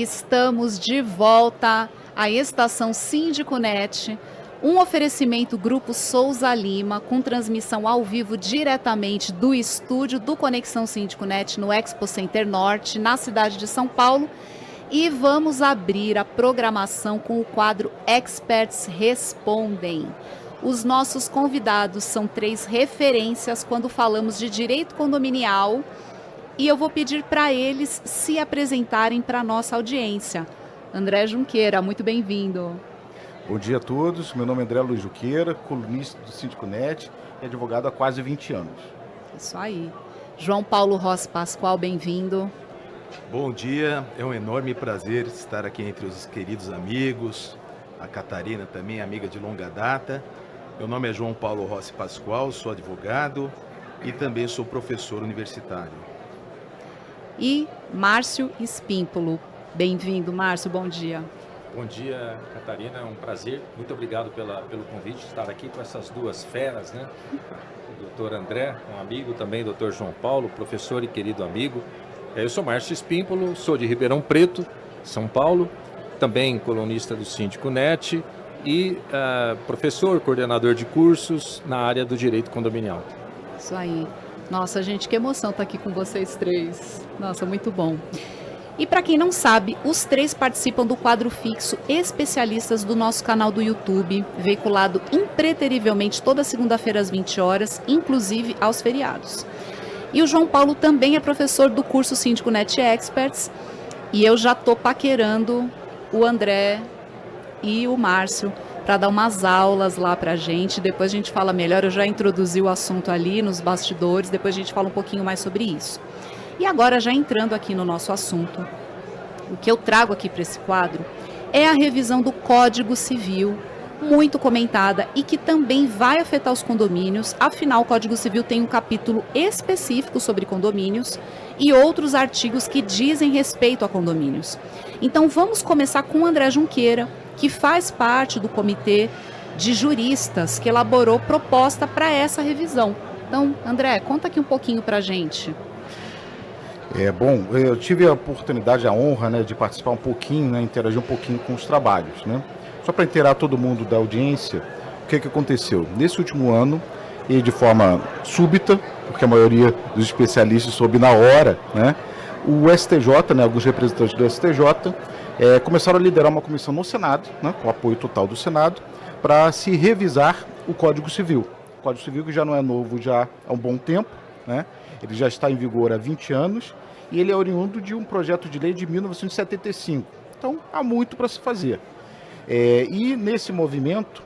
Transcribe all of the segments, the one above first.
Estamos de volta à Estação Síndico.net, um oferecimento Grupo Souza Lima, com transmissão ao vivo diretamente do estúdio do Conexão Síndico.net no Expo Center Norte, na cidade de São Paulo. E vamos abrir a programação com o quadro Experts Respondem. Os nossos convidados são 3 referências quando falamos de direito condominial. E eu vou pedir para eles se apresentarem para a nossa audiência. André Junqueira, muito bem-vindo. Bom dia a todos, meu nome é André Luiz Junqueira, colunista do Síndico.net e advogado há quase 20 anos. Isso aí. João Paulo Rossi Pascoal, bem-vindo. Bom dia, é um enorme prazer estar aqui entre os queridos amigos, a Catarina também, amiga de longa data. Meu nome é João Paulo Rossi Pascoal, sou advogado e também sou professor universitário. E Márcio Espímpolo. Bem-vindo, Márcio, bom dia. Bom dia, Catarina, é um prazer. Muito obrigado pelo convite de estar aqui com essas duas feras, né? O doutor André, um amigo, também o doutor João Paulo, professor e querido amigo. Eu sou Márcio Espímpolo, sou de Ribeirão Preto, São Paulo, também colunista do Síndico.net e professor, coordenador de cursos na área do direito condominial. Isso aí. Nossa, gente, que emoção estar aqui com vocês 3. Nossa, muito bom. E para quem não sabe, os 3 participam do quadro fixo Especialistas do nosso canal do YouTube, veiculado impreterivelmente toda segunda-feira às 20 horas, inclusive aos feriados. E o João Paulo também é professor do curso Síndico.net Experts, e eu já estou paquerando o André e o Márcio para dar umas aulas lá para a gente. Depois a gente fala melhor, eu já introduzi o assunto ali nos bastidores, depois a gente fala um pouquinho mais sobre isso. E agora, já entrando aqui no nosso assunto, o que eu trago aqui para esse quadro é a revisão do Código Civil, muito comentada e que também vai afetar os condomínios. Afinal, o Código Civil tem um capítulo específico sobre condomínios e outros artigos que dizem respeito a condomínios. Então, vamos começar com o André Junqueira, que faz parte do comitê de juristas que elaborou proposta para essa revisão. Então, André, conta aqui um pouquinho para a gente. Bom, eu tive a oportunidade, a honra, né, de participar um pouquinho, né, interagir um pouquinho com os trabalhos, né? Só para inteirar todo mundo da audiência, o que aconteceu? Nesse último ano, e de forma súbita, porque a maioria dos especialistas soube na hora, né, o STJ, né, alguns representantes do STJ, começaram a liderar uma comissão no Senado, né, com apoio total do Senado, para se revisar o Código Civil. O Código Civil que já não é novo já há um bom tempo, né, ele já está em vigor há 20 anos e ele é oriundo de um projeto de lei de 1975. Então, há muito para se fazer. E nesse movimento,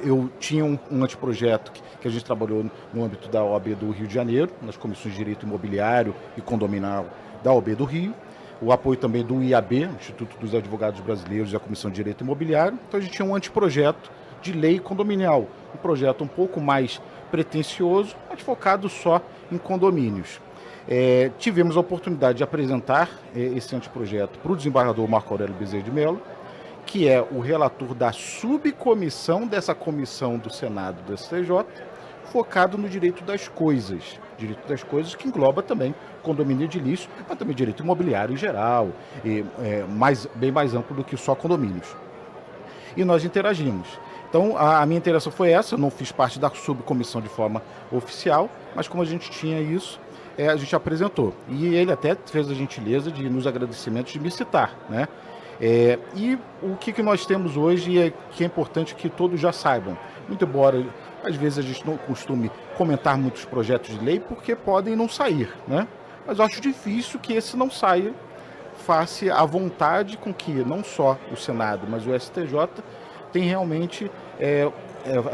eu tinha um anteprojeto que a gente trabalhou no âmbito da OAB do Rio de Janeiro, nas comissões de Direito Imobiliário e Condominial da OAB do Rio, o apoio também do IAB, Instituto dos Advogados Brasileiros, e a Comissão de Direito Imobiliário. Então a gente tinha um anteprojeto de lei condominial, um projeto um pouco mais pretensioso, mas focado só em condomínios. Tivemos a oportunidade de apresentar esse anteprojeto para o desembargador Marco Aurélio Bezerra de Mello, que é o relator da subcomissão dessa comissão do Senado do STJ, focado no direito das coisas que engloba também condomínio edilício, mas também direito imobiliário em geral, e bem mais amplo do que só condomínios. E nós interagimos. Então, a minha interação foi essa, eu não fiz parte da subcomissão de forma oficial, mas como a gente tinha isso, a gente apresentou. E ele até fez a gentileza de, nos agradecimentos, de me citar, né? E o que nós temos hoje é que é importante que todos já saibam. Muito embora, às vezes, a gente não costume comentar muitos projetos de lei porque podem não sair, né? Mas eu acho difícil que esse não saia face à vontade com que não só o Senado, mas o STJ tem realmente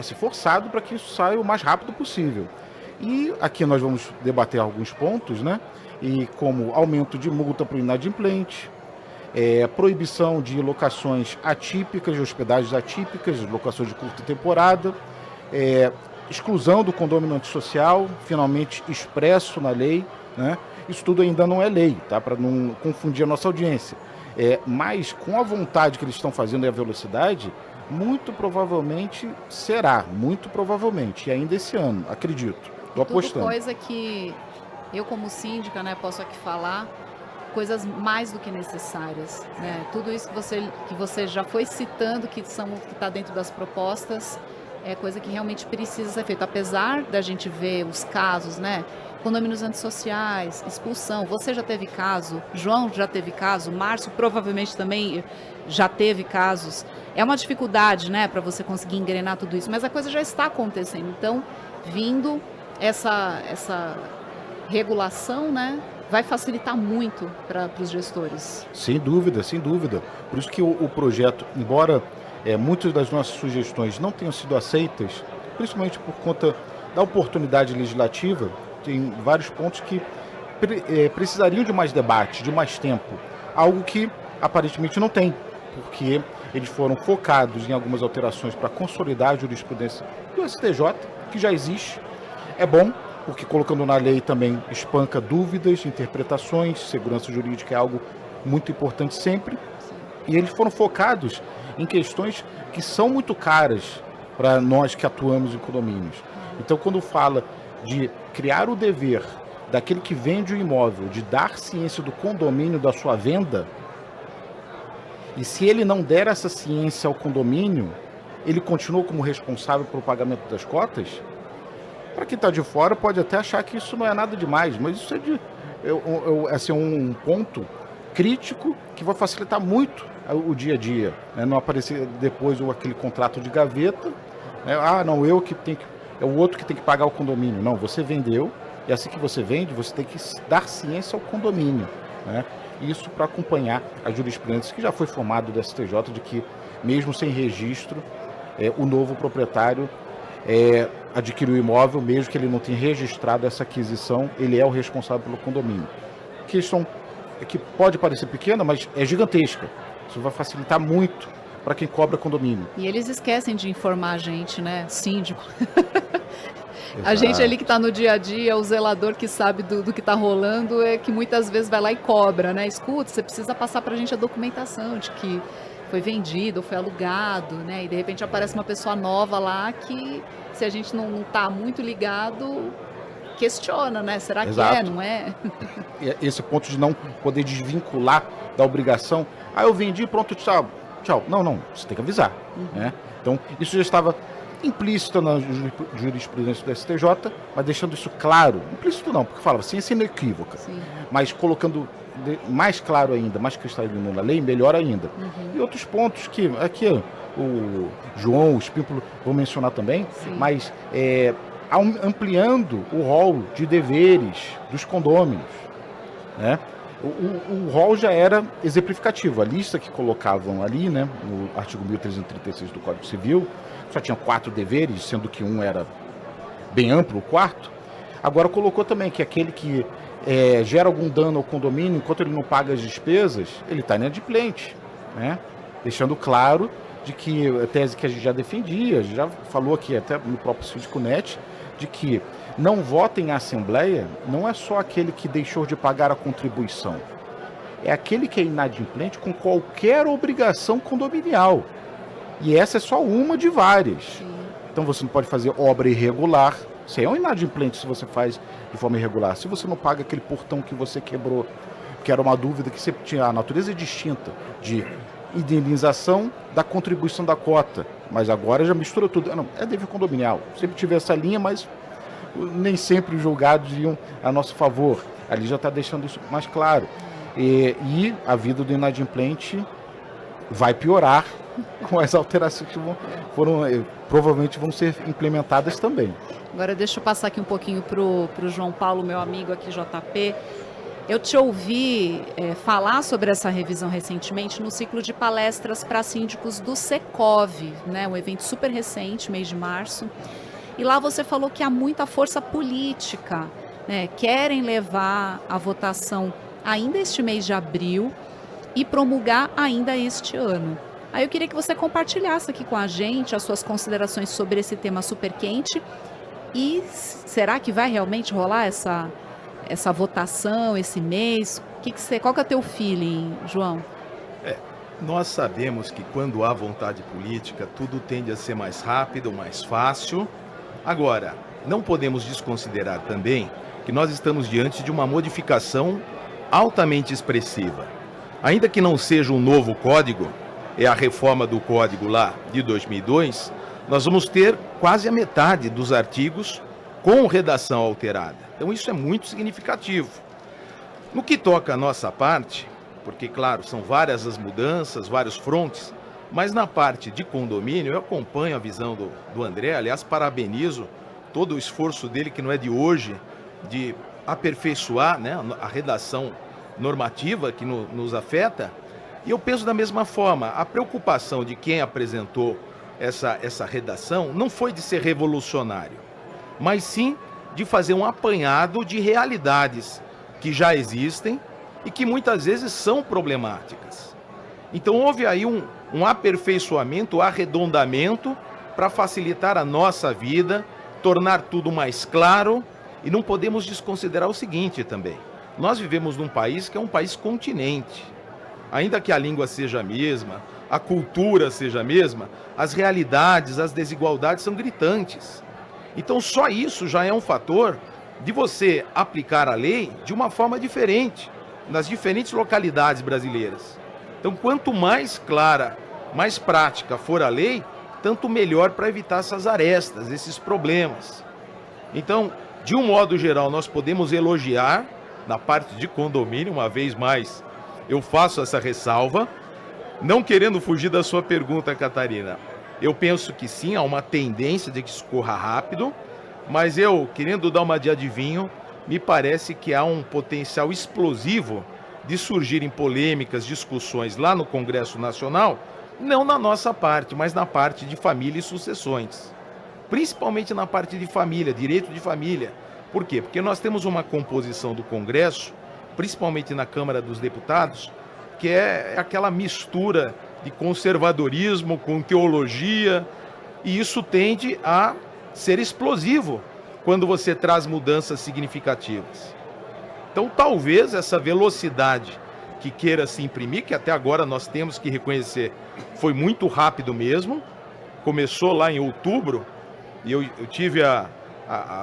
se forçado para que isso saia o mais rápido possível. E aqui nós vamos debater alguns pontos, né? E como aumento de multa para o inadimplente, proibição de locações atípicas, de hospedagens atípicas, de locações de curta temporada, exclusão do condomínio antissocial, finalmente expresso na lei, né? Isso tudo ainda não é lei, tá? Para não confundir a nossa audiência. Mas com a vontade que eles estão fazendo e a velocidade, muito provavelmente será, muito provavelmente, e ainda esse ano, acredito. Estou apostando. Tudo coisa que eu, como síndica, né, posso aqui falar, coisas mais do que necessárias, né? Tudo isso que você já foi citando, que está dentro das propostas, é coisa que realmente precisa ser feita. Apesar da gente ver os casos, né? Condomínios antissociais, expulsão. Você já teve caso, João já teve caso, Márcio provavelmente também já teve casos. É uma dificuldade, né, para você conseguir engrenar tudo isso, mas a coisa já está acontecendo. Então, vindo essa regulação, né, vai facilitar muito para os gestores. Sem dúvida, sem dúvida. Por isso que o projeto, embora muitas das nossas sugestões não tenham sido aceitas, principalmente por conta da oportunidade legislativa, tem vários pontos que precisariam de mais debate, de mais tempo. Algo que aparentemente não tem, porque eles foram focados em algumas alterações para consolidar a jurisprudência do STJ, que já existe. É bom, porque colocando na lei também espanca dúvidas, interpretações, segurança jurídica é algo muito importante sempre. E eles foram focados em questões que são muito caras para nós que atuamos em condomínios. Então, quando fala de criar o dever daquele que vende o imóvel, de dar ciência do condomínio da sua venda, e se ele não der essa ciência ao condomínio, ele continua como responsável pelo pagamento das cotas? Para quem está de fora pode até achar que isso não é nada demais, mas isso é um ponto crítico que vai facilitar muito o dia a dia, né? Não aparecer depois aquele contrato de gaveta, né? Não, é o outro que tem que pagar o condomínio. Não, você vendeu, e assim que você vende, você tem que dar ciência ao condomínio, né? Isso para acompanhar a jurisprudência que já foi formada do STJ de que, mesmo sem registro, o novo proprietário adquiriu o imóvel, mesmo que ele não tenha registrado essa aquisição, ele é o responsável pelo condomínio. Questão que pode parecer pequena, mas é gigantesca. Isso vai facilitar muito para quem cobra condomínio. E eles esquecem de informar a gente, né? Síndico. A gente ali que está no dia a dia, o zelador que sabe do que está rolando, é que muitas vezes vai lá e cobra, né? Escuta, você precisa passar para a gente a documentação de que foi vendido ou foi alugado, né? E de repente aparece uma pessoa nova lá que, se a gente não está muito ligado, questiona, né? Será que é, não é? Esse ponto de não poder desvincular da obrigação. Eu vendi, pronto, tchau. Não, você tem que avisar, né? Então, isso já estava implícito na jurisprudência do STJ, mas deixando isso claro, implícito não, porque falava ciência inequívoca, mas colocando mais claro ainda, mais cristalino na lei, melhor ainda. E outros pontos que aqui o João, o Espímpolo vão mencionar também, mas ampliando o rol de deveres dos condôminos, né? O rol já era exemplificativo. A lista que colocavam ali, né, no artigo 1336 do Código Civil, só tinha 4 deveres, sendo que um era bem amplo, o quarto. Agora colocou também que aquele que gera algum dano ao condomínio, enquanto ele não paga as despesas, ele está inadimplente, né? Deixando claro de que a tese que a gente já defendia, já falou aqui até no próprio Síndico Net, de que não vota em assembleia não é só aquele que deixou de pagar a contribuição, é aquele que é inadimplente com qualquer obrigação condominial. E essa é só uma de várias. Então você não pode fazer obra irregular. Você é um inadimplente se você faz de forma irregular. Se você não paga aquele portão que você quebrou, que era uma dúvida que sempre tinha, a natureza é distinta de indenização da contribuição da cota, mas agora já mistura tudo. Não, é dever condominial. Sempre tive essa linha, mas nem sempre os julgados iam a nosso favor. Ali já está deixando isso mais claro. E a vida do inadimplente vai piorar com as alterações que provavelmente vão ser implementadas também. Agora deixa eu passar aqui um pouquinho para o João Paulo, meu amigo aqui, JP. Eu te ouvi falar sobre essa revisão recentemente no ciclo de palestras para síndicos do Secov, né, um evento super recente, mês de março. E lá você falou que há muita força política, né, querem levar a votação ainda este mês de abril e promulgar ainda este ano. Aí eu queria que você compartilhasse aqui com a gente as suas considerações sobre esse tema super quente. E será que vai realmente rolar essa votação esse mês? Qual que é o teu feeling, João? Nós sabemos que quando há vontade política, tudo tende a ser mais rápido, mais fácil. Agora, não podemos desconsiderar também que nós estamos diante de uma modificação altamente expressiva. Ainda que não seja um novo código, é a reforma do código lá de 2002, nós vamos ter quase a metade dos artigos com redação alterada. Então isso é muito significativo. No que toca à nossa parte, porque claro, são várias as mudanças, vários frontes, mas na parte de condomínio eu acompanho a visão do André, aliás parabenizo todo o esforço dele, que não é de hoje, de aperfeiçoar, né, a redação normativa que nos afeta. E eu penso da mesma forma, a preocupação de quem apresentou essa redação não foi de ser revolucionário, mas sim de fazer um apanhado de realidades que já existem e que muitas vezes são problemáticas. Então houve aí um aperfeiçoamento, arredondamento para facilitar a nossa vida, tornar tudo mais claro, e não podemos desconsiderar o seguinte também. Nós vivemos num país que é um país continente. Ainda que a língua seja a mesma, a cultura seja a mesma, as realidades, as desigualdades são gritantes. Então só isso já é um fator de você aplicar a lei de uma forma diferente nas diferentes localidades brasileiras. Então quanto mais clara, mais prática for a lei, tanto melhor para evitar essas arestas, esses problemas. Então, de um modo geral, nós podemos elogiar na parte de condomínio, uma vez mais, eu faço essa ressalva, não querendo fugir da sua pergunta, Catarina. Eu penso que sim, há uma tendência de que isso corra rápido, mas eu, querendo dar uma de adivinho, me parece que há um potencial explosivo de surgirem polêmicas, discussões lá no Congresso Nacional, não na nossa parte, mas na parte de família e sucessões. Principalmente na parte de família, direito de família. Por quê? Porque nós temos uma composição do Congresso, principalmente na Câmara dos Deputados, que é aquela mistura de conservadorismo com teologia, e isso tende a ser explosivo quando você traz mudanças significativas. Então, talvez essa velocidade que queira se imprimir, que até agora nós temos que reconhecer, foi muito rápido mesmo, começou lá em outubro, e eu tive a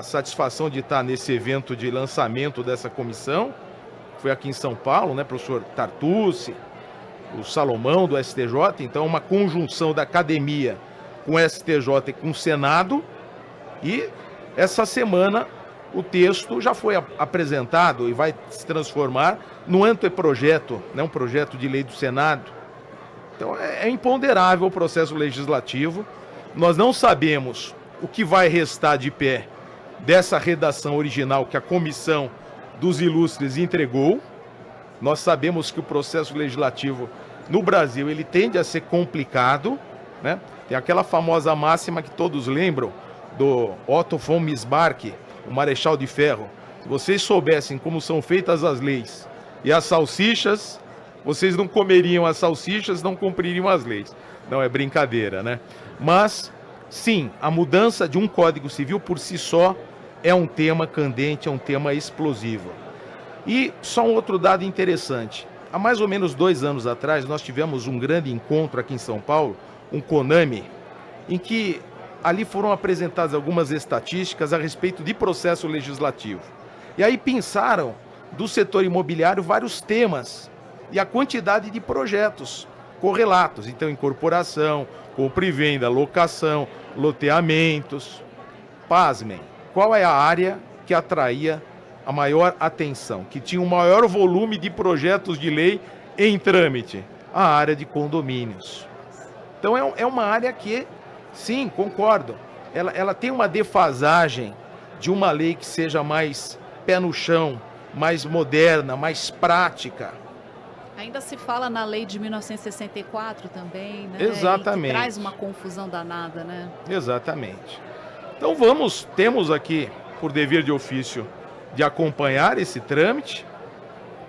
satisfação de estar nesse evento de lançamento dessa comissão, foi aqui em São Paulo, né, professor Tartucci, o Salomão do STJ, então uma conjunção da academia com o STJ e com o Senado, e essa semana o texto já foi apresentado e vai se transformar num anteprojeto, né, um projeto de lei do Senado. Então é imponderável o processo legislativo, nós não sabemos o que vai restar de pé dessa redação original que a comissão dos ilustres entregou. Nós sabemos que o processo legislativo no Brasil ele tende a ser complicado, né? Tem aquela famosa máxima que todos lembram do Otto von Bismarck, o Marechal de Ferro. Se vocês soubessem como são feitas as leis e as salsichas, vocês não comeriam as salsichas, não cumpririam as leis. Não, é brincadeira, né? Mas, sim, a mudança de um Código Civil por si só é um tema candente, é um tema explosivo. E só um outro dado interessante. Há mais ou menos 2 anos atrás, nós tivemos um grande encontro aqui em São Paulo, um CONAME, em que ali foram apresentadas algumas estatísticas a respeito de processo legislativo. E aí pensaram do setor imobiliário vários temas e a quantidade de projetos correlatos. Então, incorporação, compra e venda, locação, loteamentos. Pasmem, qual é a área que atraía a maior atenção, que tinha o maior volume de projetos de lei em trâmite? A área de condomínios. Então é uma área que, sim, concordo, ela tem uma defasagem de uma lei que seja mais pé no chão, mais moderna, mais prática. Ainda se fala na lei de 1964 também, né? Exatamente. Que traz uma confusão danada, né? Exatamente. Então temos aqui, por dever de ofício, de acompanhar esse trâmite.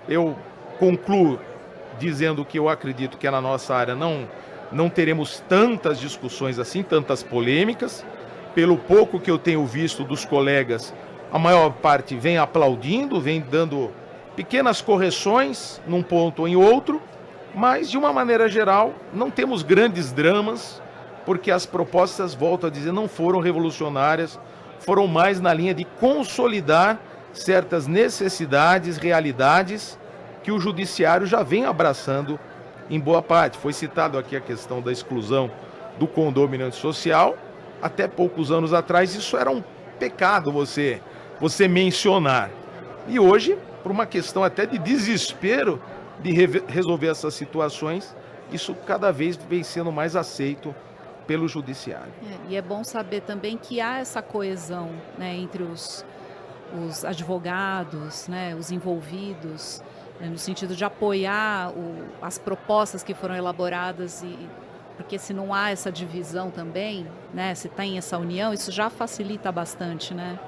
Eu concluo dizendo que eu acredito que na nossa área não teremos tantas discussões assim, tantas polêmicas. Pelo pouco que eu tenho visto dos colegas, a maior parte vem aplaudindo, vem dando pequenas correções num ponto ou em outro, mas de uma maneira geral não temos grandes dramas, porque as propostas, volto a dizer, não foram revolucionárias, foram mais na linha de consolidar certas necessidades, realidades que o judiciário já vem abraçando em boa parte. Foi citado aqui a questão da exclusão do condômino social. Até poucos anos atrás isso era um pecado você mencionar. E hoje, por uma questão até de desespero de resolver essas situações, isso cada vez vem sendo mais aceito pelo judiciário. E é bom saber também que há essa coesão, né, entre os advogados, né, os envolvidos, no sentido de apoiar as propostas que foram elaboradas, porque se não há essa divisão também, né, se tem essa união, isso já facilita bastante, né?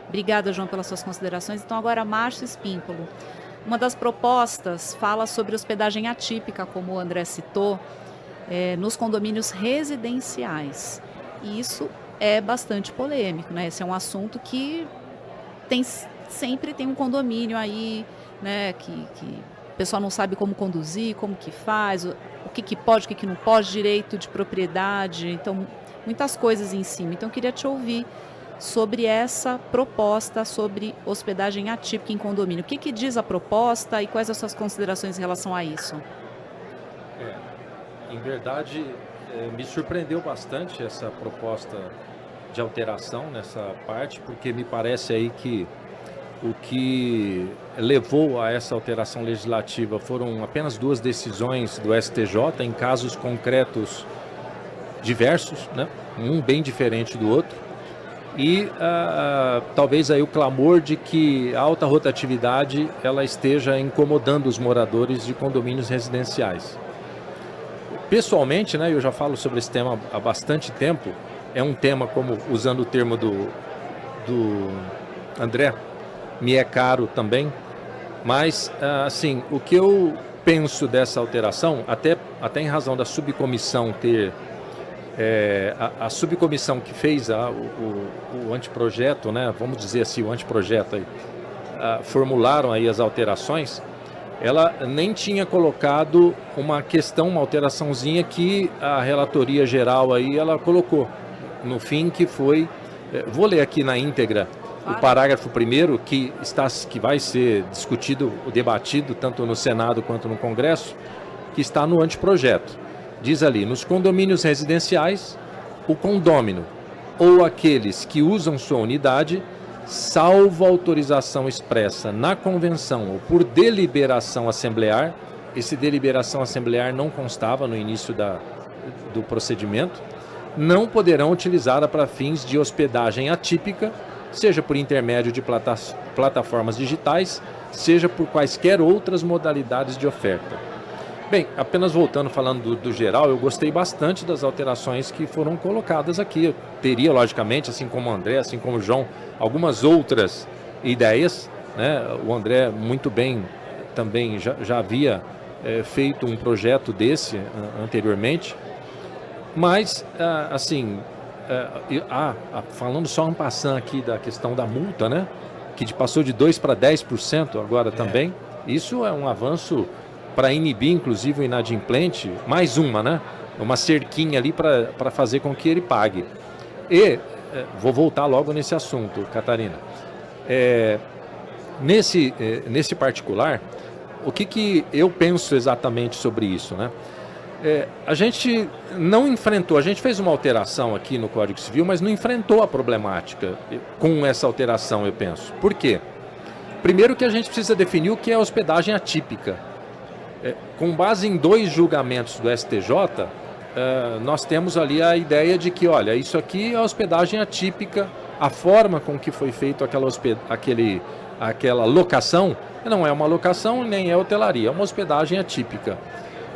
Obrigada, João, pelas suas considerações. Então agora, Márcio Espímpolo. Uma das propostas fala sobre hospedagem atípica, como o André citou, nos condomínios residenciais. E isso é bastante polêmico, né? Esse é um assunto que sempre tem um condomínio aí, né, que o pessoal não sabe como conduzir, como que faz, o que pode, o que não pode, direito de propriedade, então muitas coisas em cima. Então eu queria te ouvir sobre essa proposta sobre hospedagem atípica em condomínio. O que diz a proposta e quais as suas considerações em relação a isso? Em verdade, me surpreendeu bastante essa proposta de alteração nessa parte, porque me parece aí que o que levou a essa alteração legislativa foram apenas 2 decisões do STJ em casos concretos diversos, né? Um bem diferente do outro. E talvez aí o clamor de que a alta rotatividade ela esteja incomodando os moradores de condomínios residenciais. Pessoalmente, né, eu já falo sobre esse tema há bastante tempo, é um tema, como usando o termo do André, me é caro também, mas assim, o que eu penso dessa alteração, até em razão da subcomissão ter, a subcomissão que fez o anteprojeto, né, vamos dizer assim, o anteprojeto aí, formularam aí as alterações, ela nem tinha colocado uma alteraçãozinha que a relatoria geral aí ela colocou no fim, que foi, vou ler aqui na íntegra o parágrafo 1º que vai ser discutido, debatido tanto no Senado quanto no Congresso, que está no anteprojeto. Diz ali: nos condomínios residenciais, o condômino ou aqueles que usam sua unidade, salvo autorização expressa na convenção ou por deliberação assemblear, esse deliberação assemblear não constava no início do procedimento, não poderão utilizá-la para fins de hospedagem atípica, seja por intermédio de plataformas digitais, seja por quaisquer outras modalidades de oferta. Bem, apenas voltando, falando do geral, eu gostei bastante das alterações que foram colocadas aqui. Eu teria, logicamente, assim como o André, assim como o João, algumas outras ideias, né? O André muito bem também já havia feito um projeto desse anteriormente, mas assim, falando só um passant aqui da questão da multa, né? Que passou de 2% para 10% agora também, isso é um avanço para inibir, inclusive, o inadimplente, mais uma cerquinha ali para fazer com que ele pague. E vou voltar logo nesse assunto, Catarina. Nesse particular, o que eu penso exatamente sobre isso, né? A gente não enfrentou, a gente fez uma alteração aqui no Código Civil, mas não enfrentou a problemática com essa alteração, eu penso. Por quê? Primeiro que a gente precisa definir o que é hospedagem atípica. Com base em 2 julgamentos do STJ, nós temos ali a ideia de que, olha, isso aqui é hospedagem atípica, a forma com que foi feito aquela locação, não é uma locação nem é hotelaria, é uma hospedagem atípica.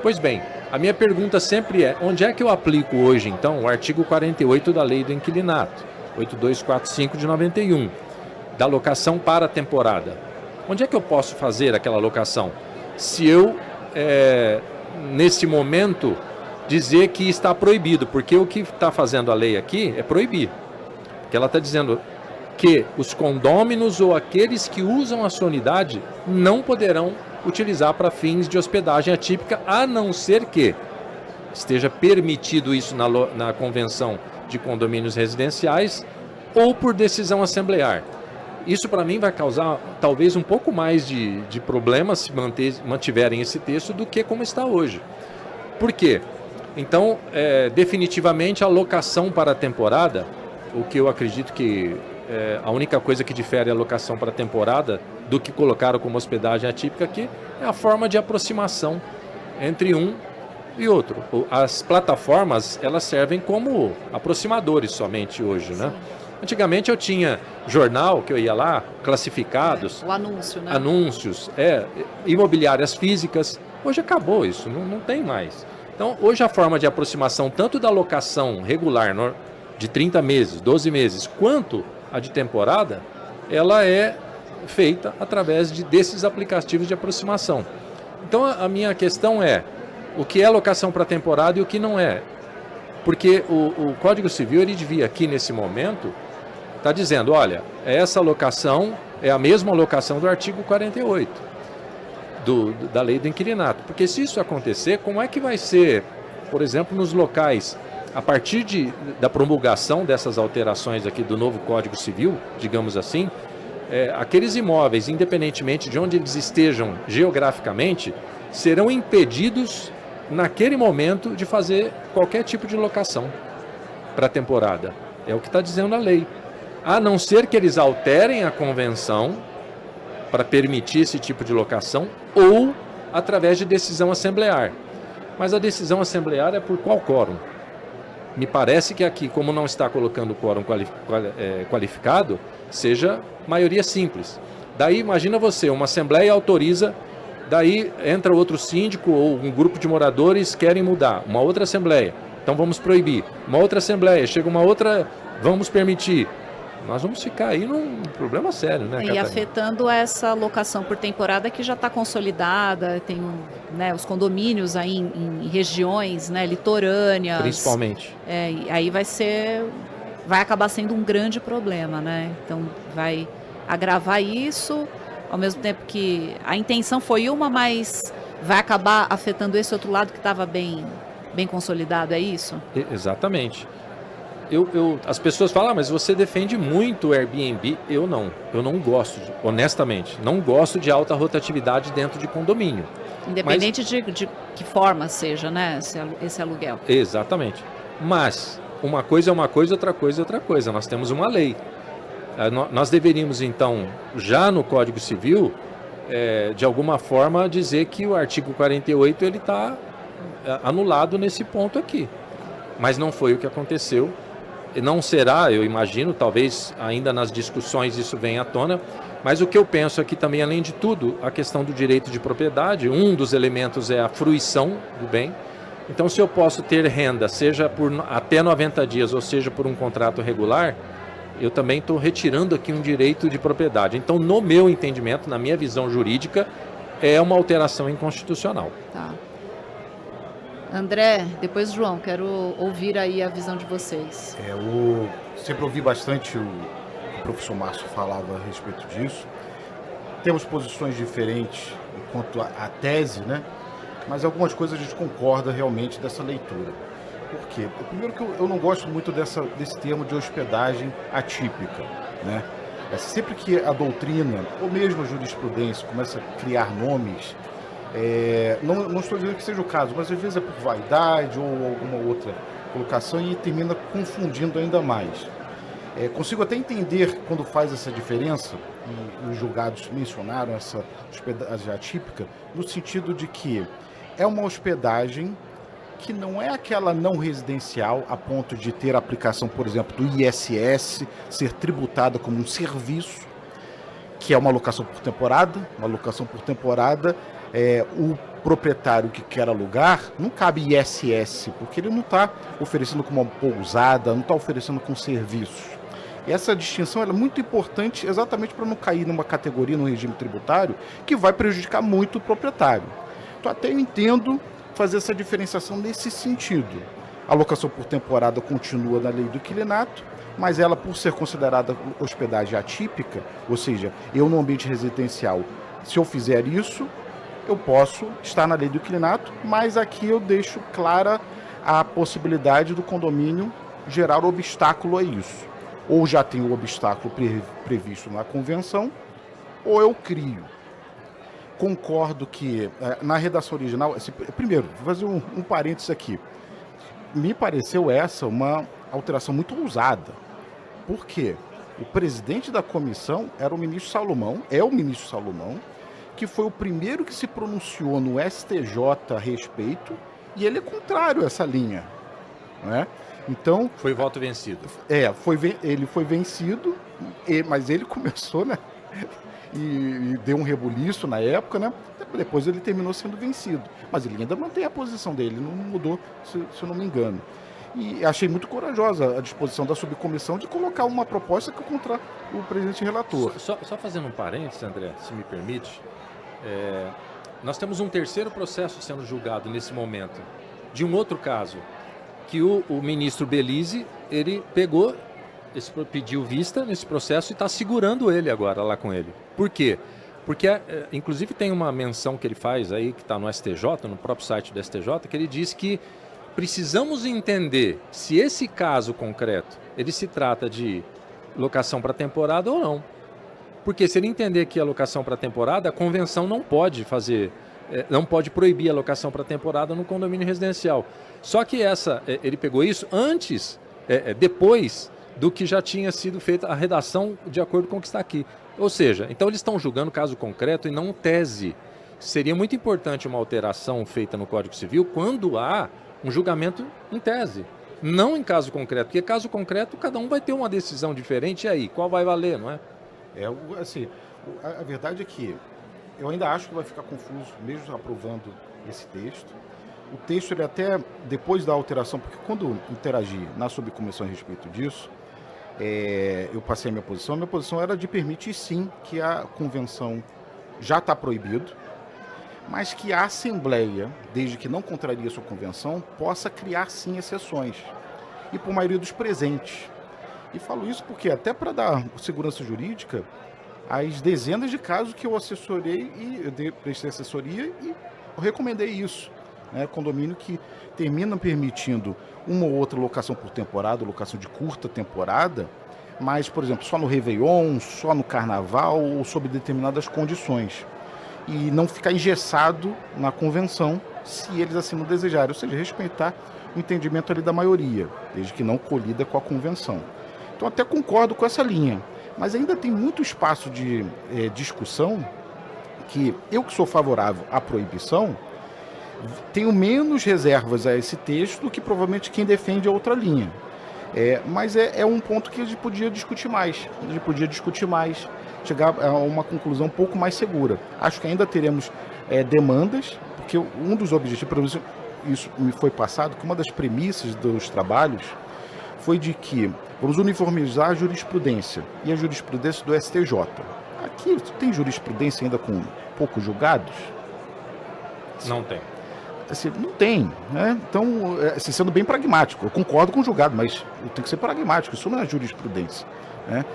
Pois bem, a minha pergunta sempre é, onde é que eu aplico hoje, então, o artigo 48 da Lei do Inquilinato, 8245 de 91, da locação para a temporada? Onde é que eu posso fazer aquela locação? Se eu, nesse momento, dizer que está proibido, porque o que está fazendo a lei aqui é proibir. Porque ela está dizendo que os condôminos ou aqueles que usam a sua unidade não poderão utilizar para fins de hospedagem atípica, a não ser que esteja permitido isso na Convenção de Condomínios Residenciais ou por decisão assemblear. Isso para mim vai causar talvez um pouco mais de problemas se mantiverem esse texto do que como está hoje. Por quê? Então, definitivamente a locação para a temporada, o que eu acredito que a única coisa que difere a locação para a temporada do que colocaram como hospedagem atípica aqui é a forma de aproximação entre um e outro. As plataformas, elas servem como aproximadores somente hoje, né? Antigamente eu tinha jornal, que eu ia lá, classificados. O anúncio, né? Anúncios, imobiliárias físicas. Hoje acabou isso, não tem mais. Então, hoje a forma de aproximação, tanto da locação regular, de 30 meses, 12 meses, quanto a de temporada, ela é feita através desses aplicativos de aproximação. Então, a minha questão é, o que é locação para temporada e o que não é? Porque o Código Civil, ele devia aqui nesse momento, está dizendo, olha, essa locação é a mesma locação do artigo 48 da lei do inquilinato. Porque se isso acontecer, como é que vai ser, por exemplo, nos locais, a partir da promulgação dessas alterações aqui do novo Código Civil, digamos assim, aqueles imóveis, independentemente de onde eles estejam geograficamente, serão impedidos naquele momento de fazer qualquer tipo de locação para a temporada. É o que está dizendo a lei. A não ser que eles alterem a convenção para permitir esse tipo de locação ou através de decisão assemblear. Mas a decisão assemblear é por qual quórum? Me parece que aqui, como não está colocando quórum qualificado, seja maioria simples. Daí, imagina você, uma assembleia autoriza, daí entra outro síndico ou um grupo de moradores querem mudar, uma outra assembleia, então vamos proibir. Uma outra assembleia, chega uma outra, vamos permitir. Nós vamos ficar aí num problema sério, né, Catarina? E afetando essa locação por temporada que já está consolidada, tem os condomínios aí em regiões, né, litorâneas. Principalmente. E aí vai acabar sendo um grande problema, né? Então vai agravar isso, ao mesmo tempo que a intenção foi uma, mas vai acabar afetando esse outro lado que estava bem consolidado, é isso? Exatamente. As pessoas falam, mas você defende muito o Airbnb. Eu não gosto, honestamente, não gosto de alta rotatividade dentro de condomínio. Independente de que forma seja, né, esse aluguel. Exatamente. Mas uma coisa é uma coisa, outra coisa é outra coisa. Nós temos uma lei. Nós deveríamos, então, já no Código Civil, de alguma forma, dizer que o artigo 48 ele está anulado nesse ponto aqui. Mas não foi o que aconteceu. Não será, eu imagino, talvez ainda nas discussões isso venha à tona, mas o que eu penso aqui também, além de tudo, a questão do direito de propriedade, um dos elementos é a fruição do bem. Então, se eu posso ter renda, seja por até 90 dias, ou seja por um contrato regular, eu também estou retirando aqui um direito de propriedade. Então, no meu entendimento, na minha visão jurídica, é uma alteração inconstitucional. Tá. André, depois João, quero ouvir aí a visão de vocês. Eu sempre ouvi bastante o professor Márcio falava a respeito disso. Temos posições diferentes quanto à tese, né? Mas algumas coisas a gente concorda realmente dessa leitura. Por quê? Primeiro que eu não gosto muito desse termo de hospedagem atípica, né? Sempre que a doutrina, ou mesmo a jurisprudência, começa a criar nomes, não estou dizendo que seja o caso, mas às vezes é por vaidade ou alguma outra colocação e termina confundindo ainda mais. Consigo até entender quando faz essa diferença, e os julgados mencionaram essa hospedagem atípica, no sentido de que é uma hospedagem que não é aquela não residencial a ponto de ter a aplicação, por exemplo, do ISS, ser tributada como um serviço, que é uma locação por temporada. Uma locação por temporada, o proprietário que quer alugar, não cabe ISS, porque ele não está oferecendo como uma pousada, não está oferecendo com serviço. E essa distinção é muito importante exatamente para não cair numa categoria, num regime tributário, que vai prejudicar muito o proprietário. Então até eu entendo fazer essa diferenciação nesse sentido. A locação por temporada continua na lei do inquilinato, mas ela, por ser considerada hospedagem atípica, ou seja, eu no ambiente residencial, se eu fizer isso, eu posso estar na lei do inquilinato, mas aqui eu deixo clara a possibilidade do condomínio gerar obstáculo a isso. ou já tem o obstáculo previsto na convenção, ou eu crio. Concordo que, na redação original, primeiro, vou fazer um parênteses aqui. Me pareceu essa uma alteração muito ousada. Por quê? O presidente da comissão era o ministro Salomão, que foi o primeiro que se pronunciou no STJ a respeito, e ele é contrário a essa linha, né? Então, foi voto vencido. Ele foi vencido, mas ele começou, né? E deu um rebuliço na época, né? Depois ele terminou sendo vencido. Mas ele ainda mantém a posição dele, não mudou, se eu não me engano. E achei muito corajosa a disposição da subcomissão de colocar uma proposta que é contra o presidente relator. Só fazendo um parênteses, André, se me permite, nós temos um terceiro processo sendo julgado nesse momento, de um outro caso, que o ministro Belize, ele pediu vista nesse processo e está segurando ele agora lá com ele. Por quê? Porque, inclusive, tem uma menção que ele faz aí, que está no STJ, no próprio site do STJ, que ele diz que precisamos entender se esse caso concreto, ele se trata de locação para temporada ou não. Porque se ele entender que é locação para temporada, a convenção não pode não pode proibir a locação para temporada no condomínio residencial. Só que ele pegou isso depois do que já tinha sido feita a redação de acordo com o que está aqui. Ou seja, então eles estão julgando caso concreto e não tese. Seria muito importante uma alteração feita no Código Civil quando há um julgamento em tese, não em caso concreto, porque caso concreto cada um vai ter uma decisão diferente, e aí, qual vai valer, não é? A verdade é que eu ainda acho que vai ficar confuso, mesmo aprovando esse texto. O texto, ele até, depois da alteração, porque quando interagi na subcomissão a respeito disso, eu passei a minha posição era de permitir sim que a convenção já está proibido, mas que a Assembleia, desde que não contraria a sua convenção, possa criar sim exceções, e por maioria dos presentes. E falo isso porque até para dar segurança jurídica, as dezenas de casos que eu assessorei e eu prestei assessoria e eu recomendei isso, né? Condomínio que termina permitindo uma ou outra locação por temporada, locação de curta temporada, mas, por exemplo, só no Réveillon, só no Carnaval ou sob determinadas condições. E não ficar engessado na convenção se eles assim não desejarem, ou seja, respeitar o entendimento ali da maioria, desde que não colida com a convenção. Então até concordo com essa linha, mas ainda tem muito espaço de discussão que eu que sou favorável à proibição, tenho menos reservas a esse texto do que provavelmente quem defende a outra linha. Mas é um ponto que a gente podia discutir mais, chegar a uma conclusão um pouco mais segura. Acho que ainda teremos demandas, porque um dos objetivos, isso me foi passado, que uma das premissas dos trabalhos foi de que vamos uniformizar a jurisprudência, e a jurisprudência do STJ. Aqui tem jurisprudência ainda com poucos julgados? Não tem. Assim, não tem, né? Então, assim, sendo bem pragmático, eu concordo com o julgado, mas tem que ser pragmático, isso não é jurisprudência, né?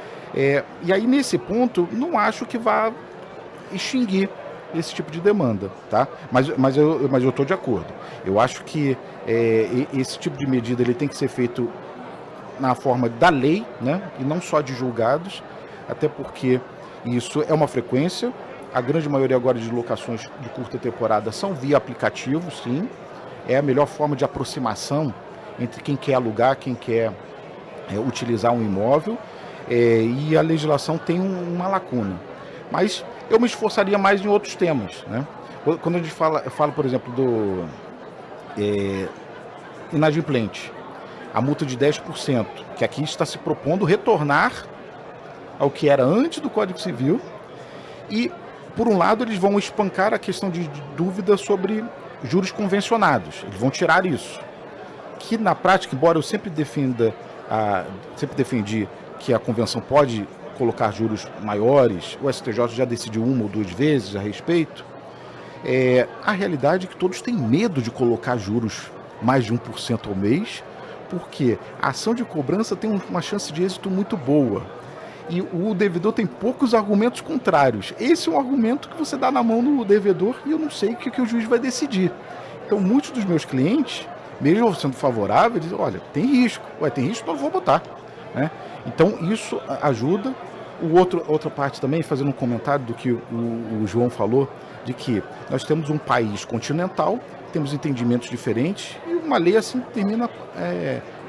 E aí, nesse ponto, não acho que vá extinguir esse tipo de demanda, tá? Mas eu estou de acordo. Eu acho que esse tipo de medida ele tem que ser feito na forma da lei, né? E não só de julgados, até porque isso é uma frequência. A grande maioria agora de locações de curta temporada são via aplicativo, sim. É a melhor forma de aproximação entre quem quer alugar, quem quer utilizar um imóvel. E a legislação tem uma lacuna. Mas eu me esforçaria mais em outros temas, né? Quando a gente fala, por exemplo, do inadimplente, a multa de 10%, que aqui está se propondo retornar ao que era antes do Código Civil. E, por um lado, eles vão espancar a questão de dúvida sobre juros convencionados. Eles vão tirar isso. Que, na prática, embora eu sempre defendi que a convenção pode colocar juros maiores, o STJ já decidiu uma ou duas vezes a respeito, a realidade é que todos têm medo de colocar juros mais de 1% ao mês, porque a ação de cobrança tem uma chance de êxito muito boa. E o devedor tem poucos argumentos contrários. Esse é um argumento que você dá na mão do devedor e eu não sei o que o juiz vai decidir. Então, muitos dos meus clientes, mesmo sendo favoráveis, dizem, olha, tem risco. Tem risco, então eu vou botar. né? Então isso ajuda. Outra parte também, fazendo um comentário do que o João falou, de que nós temos um país continental, temos entendimentos diferentes e uma lei assim termina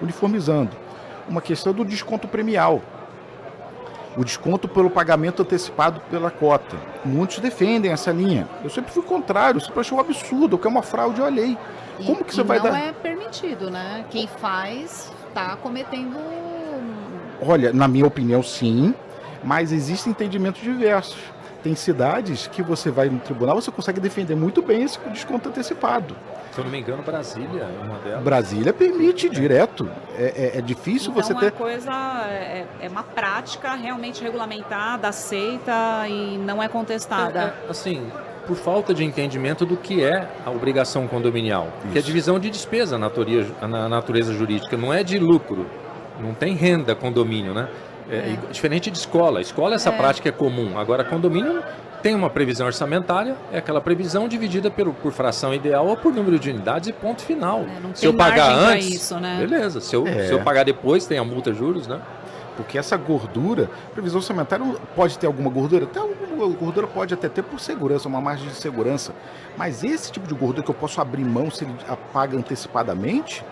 uniformizando. Uma questão do desconto premial. O desconto pelo pagamento antecipado pela cota. Muitos defendem essa linha. Eu sempre fui contrário, sempre achei um absurdo, que é uma fraude à lei. Como que você vai dar? Não é permitido, né? Quem faz está cometendo... Olha, na minha opinião, sim, mas existem entendimentos diversos. Tem cidades que você vai no tribunal, você consegue defender muito bem esse desconto antecipado. Se eu não me engano, Brasília é uma delas. Brasília permite direto. É difícil então, você ter... Então, é uma prática realmente regulamentada, aceita e não é contestada. Assim, por falta de entendimento do que é a obrigação condominial. Que é divisão de despesa na natureza jurídica, não é de lucro. Não tem renda condomínio, né? Diferente de escola. Escola, essa prática é comum. Agora, condomínio tem uma previsão orçamentária, é aquela previsão dividida por fração ideal ou por número de unidades e ponto final. Se eu pagar antes, isso, né? Beleza. Se eu pagar depois, tem a multa, juros, né? Porque essa gordura, previsão orçamentária pode ter alguma gordura, até alguma gordura pode até ter por segurança, uma margem de segurança. Mas esse tipo de gordura que eu posso abrir mão se ele paga antecipadamente...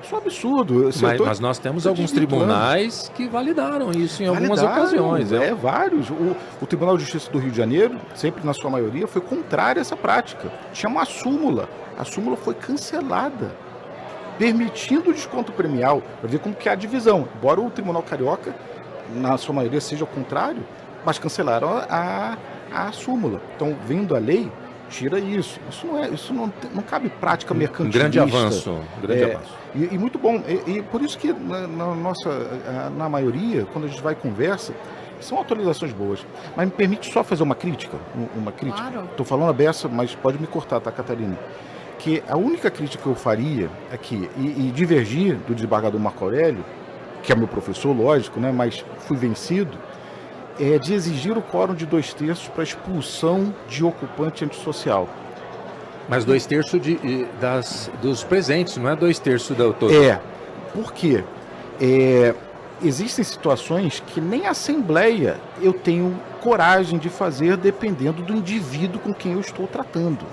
Isso é um absurdo. Mas nós temos alguns tribunais que validaram isso em algumas ocasiões. Vários. O Tribunal de Justiça do Rio de Janeiro, sempre na sua maioria, foi contrário a essa prática. Tinha uma súmula. A súmula foi cancelada, permitindo o desconto premial, para ver como que é a divisão. Embora o Tribunal Carioca, na sua maioria, seja o contrário, mas cancelaram a súmula. Então, vendo a lei, tira isso. Isso não cabe prática mercantilista. Um grande avanço. E muito bom. E por isso que na maioria, quando a gente vai e conversa, são atualizações boas. Mas me permite só fazer uma crítica? Claro. Estou falando a beça, mas pode me cortar, tá, Catarina? Que a única crítica que eu faria aqui, e divergir do desembargador Marco Aurélio, que é meu professor, lógico, né, mas fui vencido, é de exigir o quórum de 2/3 para expulsão de ocupante antissocial. Mas 2/3 dos presentes, não é 2/3 da todo. Por quê? Existem situações que nem a Assembleia eu tenho coragem de fazer dependendo do indivíduo com quem eu estou tratando.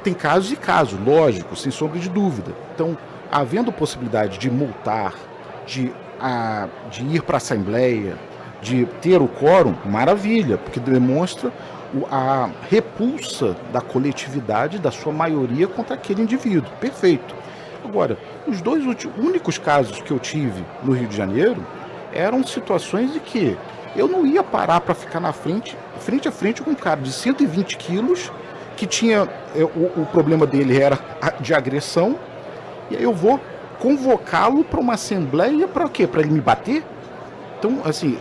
Tem casos e casos, lógico, sem sombra de dúvida. Então, havendo possibilidade de multar, de ir para a Assembleia, de ter o quórum, maravilha, porque demonstra a repulsa da coletividade, da sua maioria, contra aquele indivíduo. Perfeito. Agora, os dois únicos casos que eu tive no Rio de Janeiro eram situações de que eu não ia parar para ficar frente a frente com um cara de 120 quilos, que tinha, o problema dele era de agressão, e aí eu vou convocá-lo para uma assembleia para quê? Para ele me bater? Então, assim,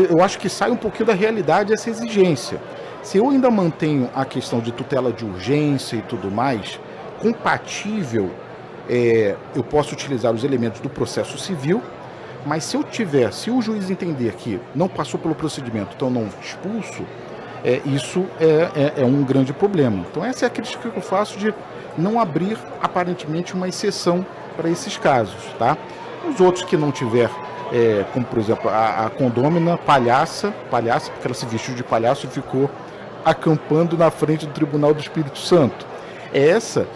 eu acho que sai um pouquinho da realidade essa exigência. Se eu ainda mantenho a questão de tutela de urgência e tudo mais, compatível, eu posso utilizar os elementos do processo civil, mas se o juiz entender que não passou pelo procedimento, então não expulso, isso é um grande problema. Então essa é a crítica que eu faço de não abrir, aparentemente, uma exceção para esses casos, tá? Os outros que não tiver, como por exemplo a condômina palhaça, porque ela se vestiu de palhaço e ficou acampando na frente do Tribunal do Espírito Santo. Essa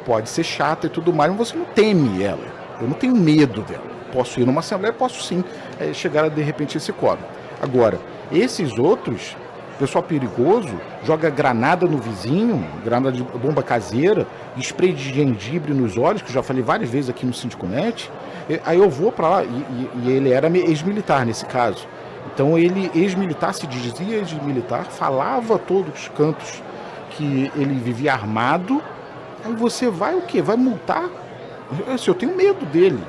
pode ser chata e tudo mais, mas você não teme ela. Eu não tenho medo dela. Posso ir numa assembleia, posso sim chegar a de repente esse quórum. Agora, esses outros, pessoal perigoso, joga granada no vizinho, granada de bomba caseira, spray de gengibre nos olhos, que eu já falei várias vezes aqui no Síndico.net. Aí eu vou para lá, e ele era ex-militar nesse caso. Então ele, ex-militar, se dizia ex-militar, falava todos os cantos que ele vivia armado. Aí você vai o quê? Vai multar? Eu tenho medo dele.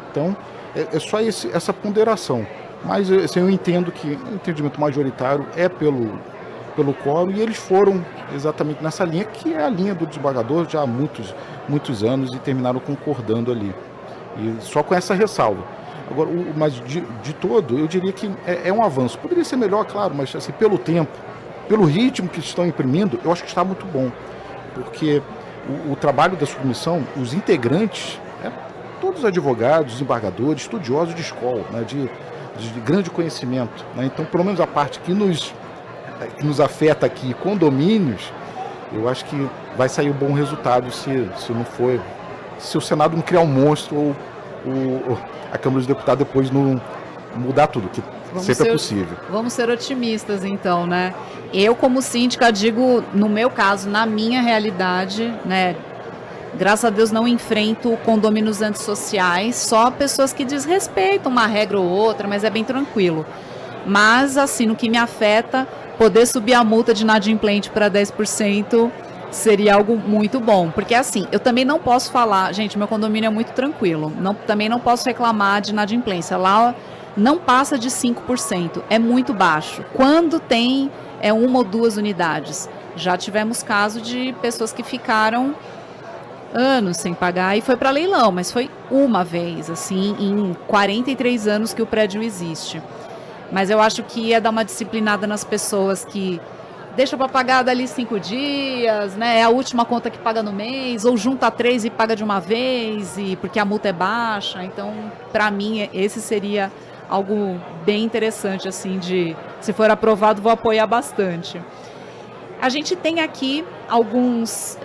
Então é só essa ponderação. Mas assim, eu entendo que o entendimento majoritário é pelo quórum, e eles foram exatamente nessa linha, que é a linha do desembargador já há muitos anos, e terminaram concordando ali. E só com essa ressalva. Agora, mas de todo, eu diria que é um avanço. Poderia ser melhor, claro, mas assim, pelo tempo, pelo ritmo que estão imprimindo, eu acho que está muito bom. Porque o trabalho da submissão, os integrantes, todos advogados, desembargadores, estudiosos de escola, né, de grande conhecimento, né? Então, pelo menos a parte que nos afeta aqui, condomínios, eu acho que vai sair um bom resultado se o Senado não criar um monstro ou a Câmara dos Deputados depois não mudar tudo, que sempre é possível. Vamos ser otimistas, então, né? Eu, como síndica, digo, no meu caso, na minha realidade, né? Graças a Deus não enfrento condomínios antissociais, só pessoas que desrespeitam uma regra ou outra, mas é bem tranquilo. Mas, assim, no que me afeta, poder subir a multa de inadimplente para 10% seria algo muito bom. Porque, assim, eu também não posso falar... Gente, meu condomínio é muito tranquilo. Também não posso reclamar de inadimplência. Lá não passa de 5%. É muito baixo. Quando tem uma ou duas unidades. Já tivemos caso de pessoas que ficaram anos sem pagar e foi para leilão, mas foi uma vez, assim, em 43 anos que o prédio existe. Mas eu acho que ia dar uma disciplinada nas pessoas que deixa para pagar dali 5 dias, né? É a última conta que paga no mês, ou junta 3 e paga de uma vez, porque a multa é baixa. Então, para mim, esse seria algo bem interessante, assim, se for aprovado, vou apoiar bastante. A gente tem aqui alguns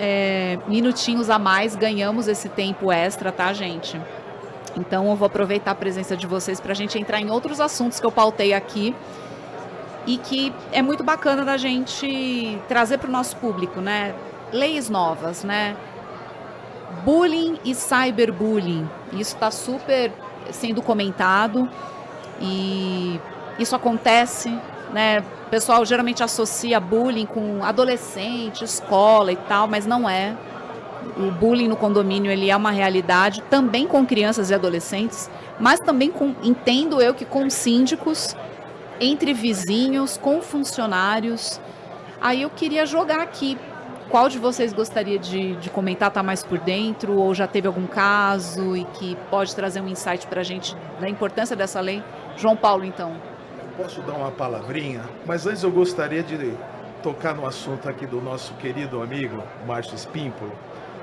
minutinhos a mais, ganhamos esse tempo extra, tá, gente? Então, eu vou aproveitar a presença de vocês para a gente entrar em outros assuntos que eu pautei aqui e que é muito bacana da gente trazer para o nosso público, né? Leis novas, né? Bullying e cyberbullying, isso está super sendo comentado e isso acontece, né? O pessoal geralmente associa bullying com adolescente, escola e tal, mas não é. O bullying no condomínio, ele é uma realidade, também com crianças e adolescentes, mas também entendo eu que com síndicos, entre vizinhos, com funcionários. Aí eu queria jogar aqui, qual de vocês gostaria de comentar, tá mais por dentro, ou já teve algum caso e que pode trazer um insight para a gente da importância dessa lei? João Paulo, então. Posso dar uma palavrinha? Mas antes eu gostaria de tocar no assunto aqui do nosso querido amigo Márcio Espímpolo,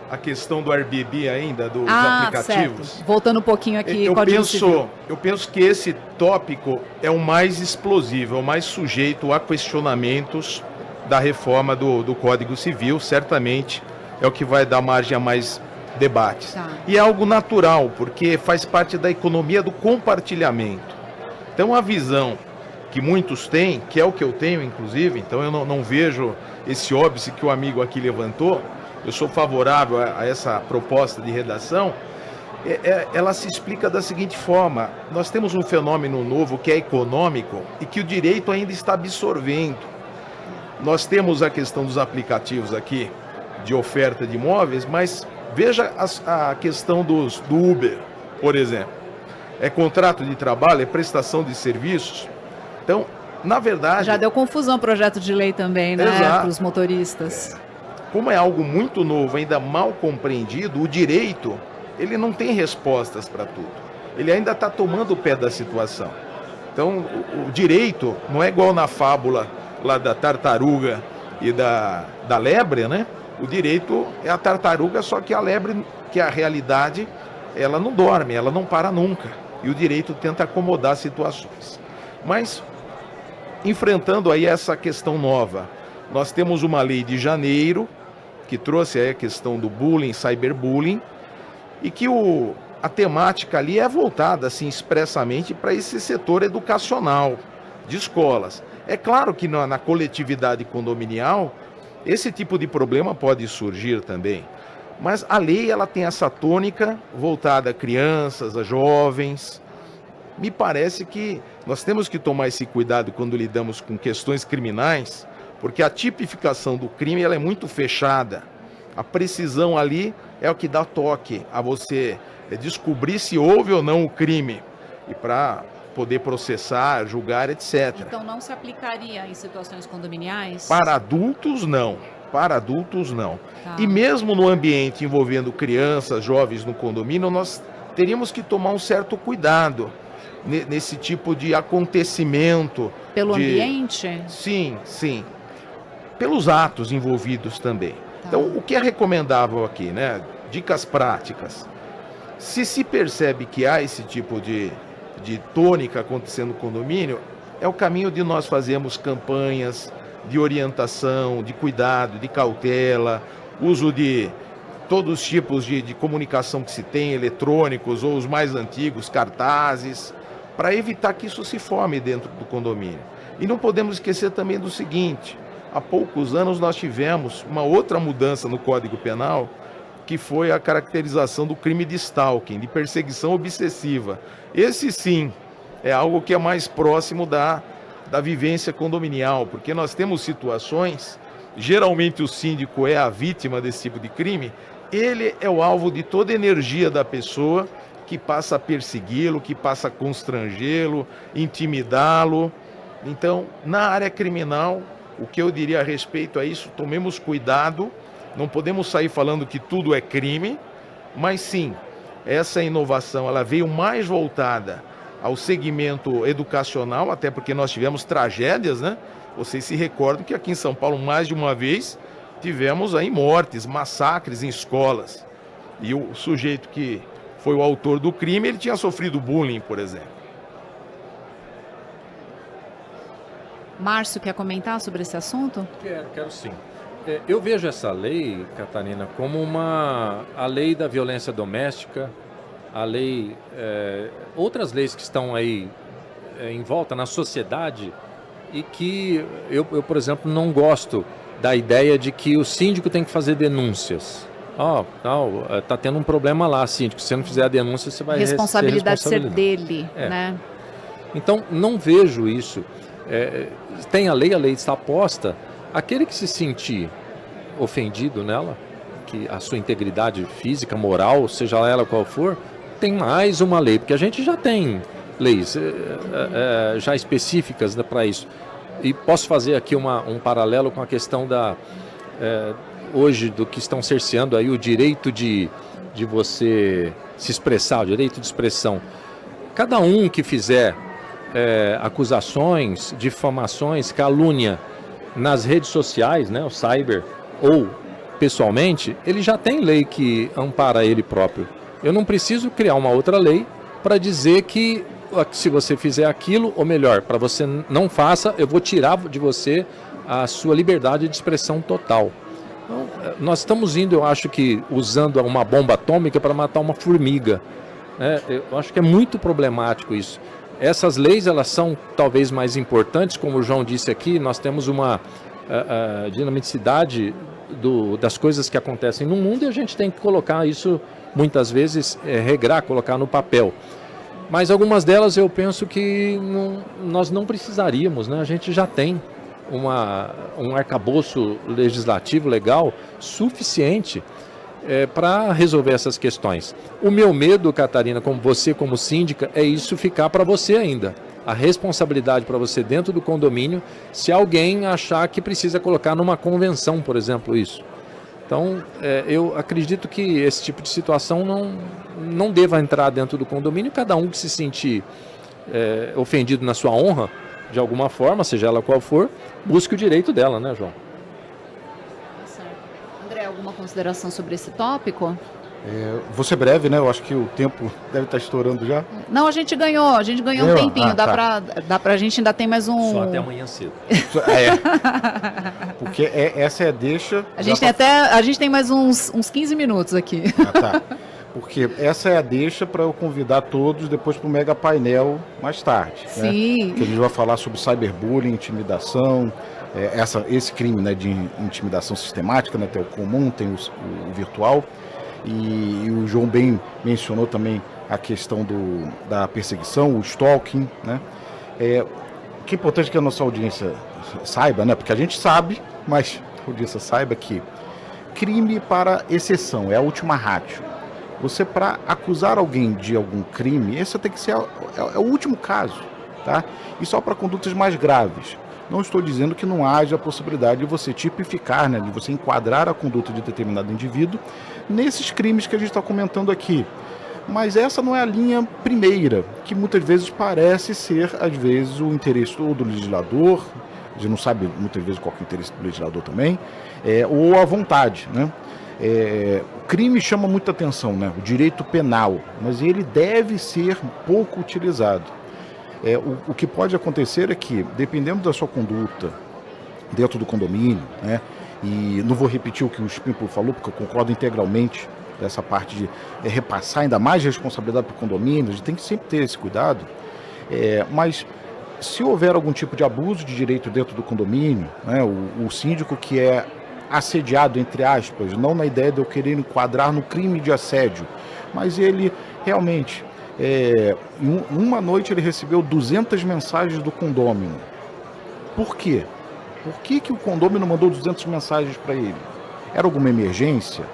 a questão do Airbnb ainda, dos aplicativos. Certo. Voltando um pouquinho aqui. Eu penso que esse tópico é o mais explosivo, é o mais sujeito a questionamentos da reforma do Código Civil, certamente é o que vai dar margem a mais debates. Tá. E é algo natural, porque faz parte da economia do compartilhamento. Então a visão que muitos têm, que é o que eu tenho inclusive, então eu não vejo esse óbice que o amigo aqui levantou, eu sou favorável a essa proposta de redação, ela se explica da seguinte forma: nós temos um fenômeno novo que é econômico e que o direito ainda está absorvendo. Nós temos a questão dos aplicativos aqui de oferta de imóveis, mas veja a questão do Uber, por exemplo. É contrato de trabalho, é prestação de serviços. Então, na verdade... Já deu confusão o projeto de lei também, né, para os motoristas. Como é algo muito novo, ainda mal compreendido, o direito, ele não tem respostas para tudo. Ele ainda está tomando o pé da situação. Então, o direito não é igual na fábula lá da tartaruga e da lebre, né? O direito é a tartaruga, só que a lebre, que é a realidade, ela não dorme, ela não para nunca. E o direito tenta acomodar situações. Mas, enfrentando aí essa questão nova, nós temos uma lei de janeiro, que trouxe aí a questão do bullying, cyberbullying, e que a temática ali é voltada assim, expressamente para esse setor educacional, de escolas. É claro que na coletividade condominial, esse tipo de problema pode surgir também. Mas a lei ela tem essa tônica voltada a crianças, a jovens. Me parece que nós temos que tomar esse cuidado quando lidamos com questões criminais, porque a tipificação do crime ela é muito fechada. A precisão ali é o que dá toque a você descobrir se houve ou não o crime e para poder processar, julgar, etc. Então não se aplicaria em situações condominiais? Para adultos, não. Para adultos, não. Tá. E mesmo no ambiente envolvendo crianças, jovens no condomínio, nós teríamos que tomar um certo cuidado nesse tipo de acontecimento. Pelo ambiente? Sim, sim. Pelos atos envolvidos também. Tá. Então, o que é recomendável aqui, né? Dicas práticas. Se percebe que há esse tipo de tônica acontecendo no condomínio, é o caminho de nós fazermos campanhas de orientação, de cuidado, de cautela, uso de todos os tipos de comunicação que se tem, eletrônicos ou os mais antigos, cartazes, para evitar que isso se forme dentro do condomínio. E não podemos esquecer também do seguinte: há poucos anos nós tivemos uma outra mudança no Código Penal, que foi a caracterização do crime de stalking, de perseguição obsessiva. Esse sim é algo que é mais próximo da vivência condominial, porque nós temos situações, geralmente o síndico é a vítima desse tipo de crime, ele é o alvo de toda a energia da pessoa que passa a persegui-lo, que passa a constrangê-lo, intimidá-lo. Então, na área criminal, o que eu diria a respeito a isso, tomemos cuidado, não podemos sair falando que tudo é crime, mas sim, essa inovação ela veio mais voltada ao segmento educacional, até porque nós tivemos tragédias, né? Vocês se recordam que aqui em São Paulo, mais de uma vez, tivemos aí mortes, massacres em escolas. E o sujeito que foi o autor do crime, ele tinha sofrido bullying, por exemplo. Márcio, quer comentar sobre esse assunto? Quero sim. Eu vejo essa lei, Catarina, como a lei da violência doméstica, a lei, outras leis que estão aí em volta na sociedade e que eu, por exemplo, não gosto da ideia de que o síndico tem que fazer denúncias. Tá tendo um problema lá, síndico, se você não fizer a denúncia, você vai responsabilidade ser dele, né? Então, não vejo isso. Tem a lei está posta. Aquele que se sentir ofendido nela, que a sua integridade física, moral, seja ela qual for, tem mais uma lei, porque a gente já tem leis já específicas, né, para isso. E posso fazer aqui um paralelo com a questão hoje do que estão cerceando aí o direito de você se expressar, o direito de expressão. Cada um que fizer acusações, difamações, calúnia nas redes sociais, né, o cyber, ou pessoalmente, ele já tem lei que ampara ele próprio. Eu não preciso criar uma outra lei para dizer que se você fizer aquilo, ou melhor, para você não faça, eu vou tirar de você a sua liberdade de expressão total. Então, nós estamos indo, eu acho que, usando uma bomba atômica para matar uma formiga. Eu acho que é muito problemático isso. Essas leis, elas são talvez mais importantes, como o João disse aqui, nós temos uma dinamicidade das coisas que acontecem no mundo e a gente tem que colocar isso, muitas vezes, regrar, colocar no papel. Mas algumas delas eu penso que nós não precisaríamos, né? A gente já tem um arcabouço legislativo legal suficiente para resolver essas questões. O meu medo, Catarina, como você, como síndica, é isso ficar para você ainda. A responsabilidade para você dentro do condomínio, se alguém achar que precisa colocar numa convenção, por exemplo, isso. Então, eu acredito que esse tipo de situação não deva entrar dentro do condomínio. Cada um que se sentir ofendido na sua honra, de alguma forma, seja ela qual for, busque o direito dela, né, João? André, alguma consideração sobre esse tópico? Vou ser breve, né? Eu acho que o tempo deve estar estourando já. Não, a gente ganhou um tempinho. Dá pra gente, ainda tem mais um... Só até amanhã cedo. Porque essa é a deixa... A gente tem mais uns 15 minutos aqui. Tá. Porque essa é a deixa para eu convidar todos depois para o mega painel mais tarde. Sim. Né? Que a gente vai falar sobre cyberbullying, intimidação, esse crime, né, de intimidação sistemática, né, tem o comum, tem o virtual. E o João bem mencionou também a questão da perseguição, o stalking, né? O que é importante que a nossa audiência saiba, né? Porque a gente sabe, mas a audiência saiba que crime para exceção, é a última ratio. Você, para acusar alguém de algum crime, esse tem que ser o último caso, tá? E só para condutas mais graves. Não estou dizendo que não haja a possibilidade de você tipificar, né, de você enquadrar a conduta de determinado indivíduo nesses crimes que a gente está comentando aqui. Mas essa não é a linha primeira, que muitas vezes parece ser, às vezes, o interesse do legislador, a gente não sabe muitas vezes qual é o interesse do legislador também, ou a vontade, né? O crime chama muita atenção, né? O direito penal, mas ele deve ser pouco utilizado. O que pode acontecer é que, dependendo da sua conduta dentro do condomínio, né? E não vou repetir o que o Espímpolo falou, porque eu concordo integralmente dessa parte de repassar ainda mais responsabilidade para o condomínio, a gente tem que sempre ter esse cuidado, mas se houver algum tipo de abuso de direito dentro do condomínio, né? O síndico que é assediado, entre aspas, não na ideia de eu querer enquadrar no crime de assédio, mas ele realmente, em uma noite ele recebeu 200 mensagens do condômino. Por quê? Por que o condômino mandou 200 mensagens para ele? Era alguma emergência?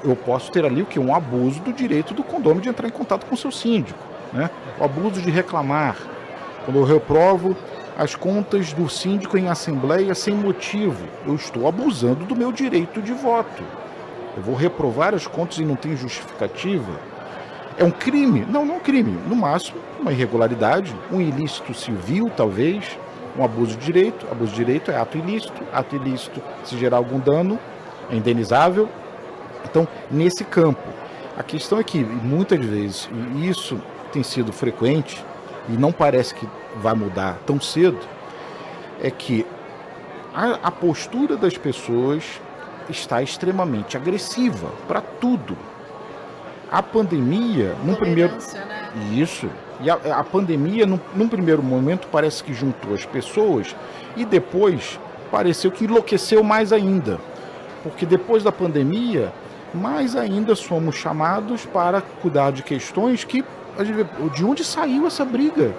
Eu posso ter ali o que? Um abuso do direito do condômino de entrar em contato com o seu síndico, né? O abuso de reclamar. Quando eu reprovo as contas do síndico em assembleia sem motivo, eu estou abusando do meu direito de voto. Eu vou reprovar as contas e não tem justificativa? É um crime? Não, não é um crime. No máximo, uma irregularidade, um ilícito civil, talvez, um abuso de direito. Abuso de direito é ato ilícito. Ato ilícito, se gerar algum dano, é indenizável. Então, nesse campo, a questão é que, muitas vezes, e isso tem sido frequente, e não parece que vai mudar tão cedo, é que a postura das pessoas está extremamente agressiva para tudo. A pandemia, num primeiro... Né? Isso. E a pandemia, num primeiro momento, parece que juntou as pessoas e depois pareceu que enlouqueceu mais ainda. Porque depois da pandemia, mais ainda somos chamados para cuidar de questões que... De onde saiu essa briga?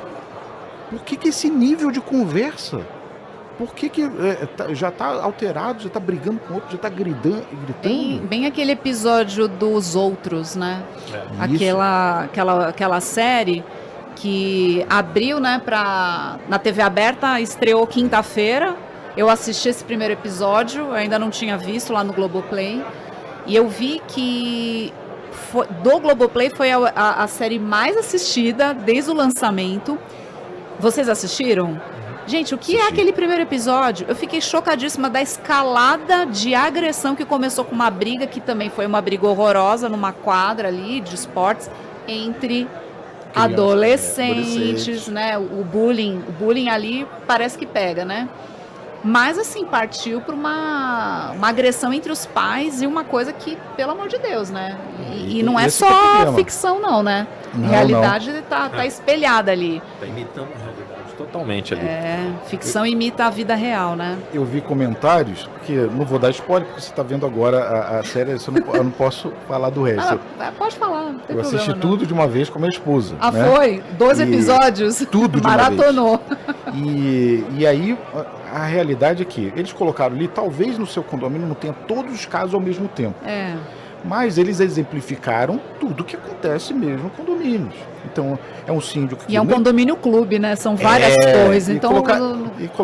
Por que esse nível de conversa? Por que já está alterado, já está brigando com o outro, já está gritando? Bem aquele episódio dos Outros, né? Aquela série que abriu, né, na TV aberta, estreou quinta-feira. Eu assisti esse primeiro episódio, ainda não tinha visto lá no Globoplay. E eu vi que do Globoplay foi a série mais assistida desde o lançamento. Vocês assistiram? Gente, o que é aquele primeiro episódio? Eu fiquei chocadíssima da escalada de agressão que começou com uma briga, que também foi uma briga horrorosa numa quadra ali de esportes, entre adolescentes, né? O bullying ali parece que pega, né? Mas, assim, partiu para uma agressão entre os pais e uma coisa que, pelo amor de Deus, né? E não é só ficção, não, né? Não, realidade tá espelhada ali. Está imitando a realidade totalmente ali. Ficção imita a vida real, né? Eu vi comentários, porque não vou dar spoiler, porque você está vendo agora a série, eu não posso falar do resto. Pode falar, não tem eu problema. assisti tudo de uma vez com a minha esposa. Né? Foi? 12 episódios? Tudo de maratonou. Uma vez. E aí, a realidade é que eles colocaram ali, talvez no seu condomínio não tenha todos os casos ao mesmo tempo. Mas eles exemplificaram tudo que acontece mesmo em condomínios. Então, é um síndico que... E é um condomínio clube, né? São várias coisas. Então,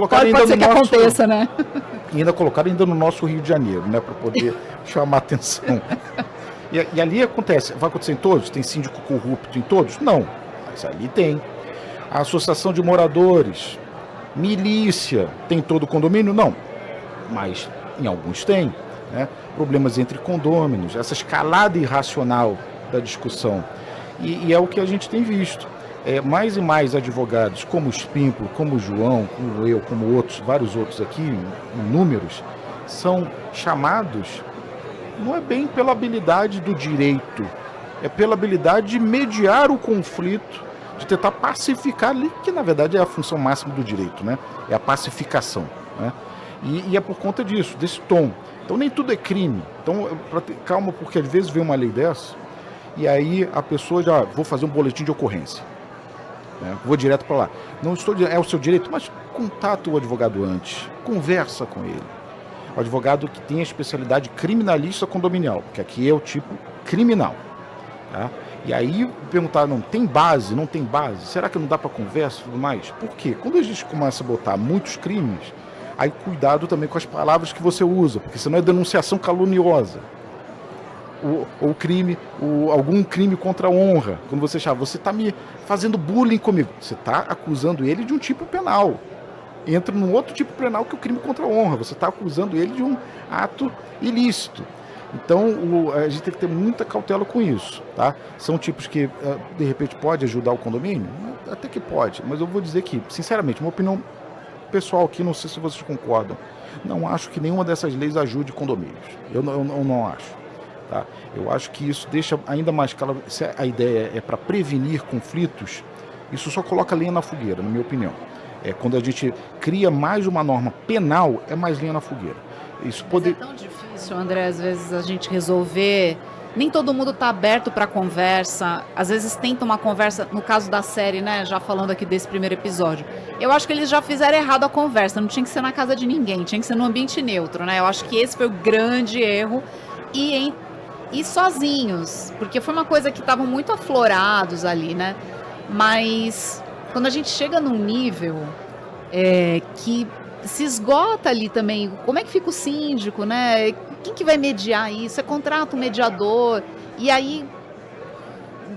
pode ser que aconteça, né? E ainda colocaram ainda no nosso Rio de Janeiro, né? Para poder chamar atenção. E ali acontece. Vai acontecer em todos? Tem síndico corrupto em todos? Não. Mas ali tem. A associação de moradores, milícia, tem todo o condomínio? Não. Mas em alguns tem. Né? Problemas entre condôminos, essa escalada irracional da discussão. E é o que a gente tem visto. Mais e mais advogados, como o Espímpolo, como o João, como eu, como outros, vários outros aqui, inúmeros, são chamados, não é bem pela habilidade do direito, é pela habilidade de mediar o conflito, de tentar pacificar ali, que na verdade é a função máxima do direito, né? É a pacificação. Né? E é por conta disso, desse tom. Então nem tudo é crime. Então, calma, porque às vezes vem uma lei dessa, e aí a pessoa já, vou fazer um boletim de ocorrência. Né? Vou direto para lá. Não estou, é o seu direito, mas contata o advogado antes, conversa com ele. O advogado que tem a especialidade criminalista condominial, porque aqui é o tipo criminal. Tá? E aí perguntar, não tem base, não tem base? Será que não dá para conversa e tudo mais? Por quê? Quando a gente começa a botar muitos crimes, aí cuidado também com as palavras que você usa, porque senão é denunciação caluniosa. Ou crime, algum crime contra a honra. Quando você chama, você está me fazendo bullying comigo. Você está acusando ele de um tipo penal. Entra num outro tipo penal que é o crime contra a honra. Você está acusando ele de um ato ilícito. Então, a gente tem que ter muita cautela com isso, tá? São tipos que, de repente, pode ajudar o condomínio? Até que pode, mas eu vou dizer que, sinceramente, uma opinião pessoal aqui, não sei se vocês concordam, não acho que nenhuma dessas leis ajude condomínios. Eu não acho. Tá? Eu acho que isso deixa ainda mais claro, se a ideia é para prevenir conflitos, isso só coloca lenha na fogueira, na minha opinião. Quando a gente cria mais uma norma penal, é mais lenha na fogueira. Isso É tão difícil, André, às vezes a gente resolver. Nem todo mundo está aberto para conversa. Às vezes tenta uma conversa, no caso da série, né? Já falando aqui desse primeiro episódio. Eu acho que eles já fizeram errado a conversa. Não tinha que ser na casa de ninguém, tinha que ser no ambiente neutro, né? Eu acho que esse foi o grande erro. E sozinhos, porque foi uma coisa que estavam muito aflorados ali, né? Mas quando a gente chega num nível que se esgota ali também, como é que fica o síndico, né? Quem que vai mediar isso? Você contrata um mediador e aí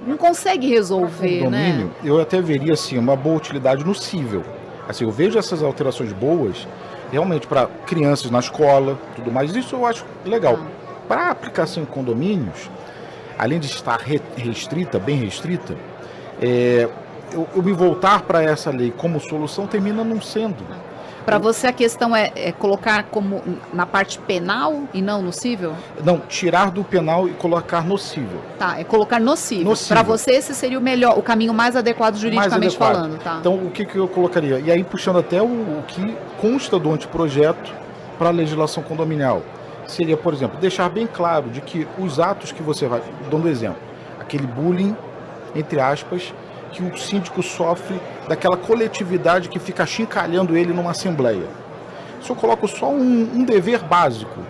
não consegue resolver, condomínio, né? Eu até veria assim, uma boa utilidade no cível. Assim, eu vejo essas alterações boas realmente para crianças na escola, tudo mais. Isso eu acho legal. Para aplicação em condomínios, além de estar restrita, bem restrita, eu me voltar para essa lei como solução termina não sendo. Para você a questão é colocar como na parte penal e não no cível? Não, tirar do penal e colocar no cível. Tá, é colocar no cível. Para você esse seria o caminho mais adequado juridicamente falando, tá? Então o que eu colocaria? E aí puxando até o que consta do anteprojeto para a legislação condominial. Seria, por exemplo, deixar bem claro de que os atos que você vai... Dando exemplo, aquele bullying, entre aspas, que o síndico sofre daquela coletividade que fica achincalhando ele numa assembleia. Se eu coloco só um dever básico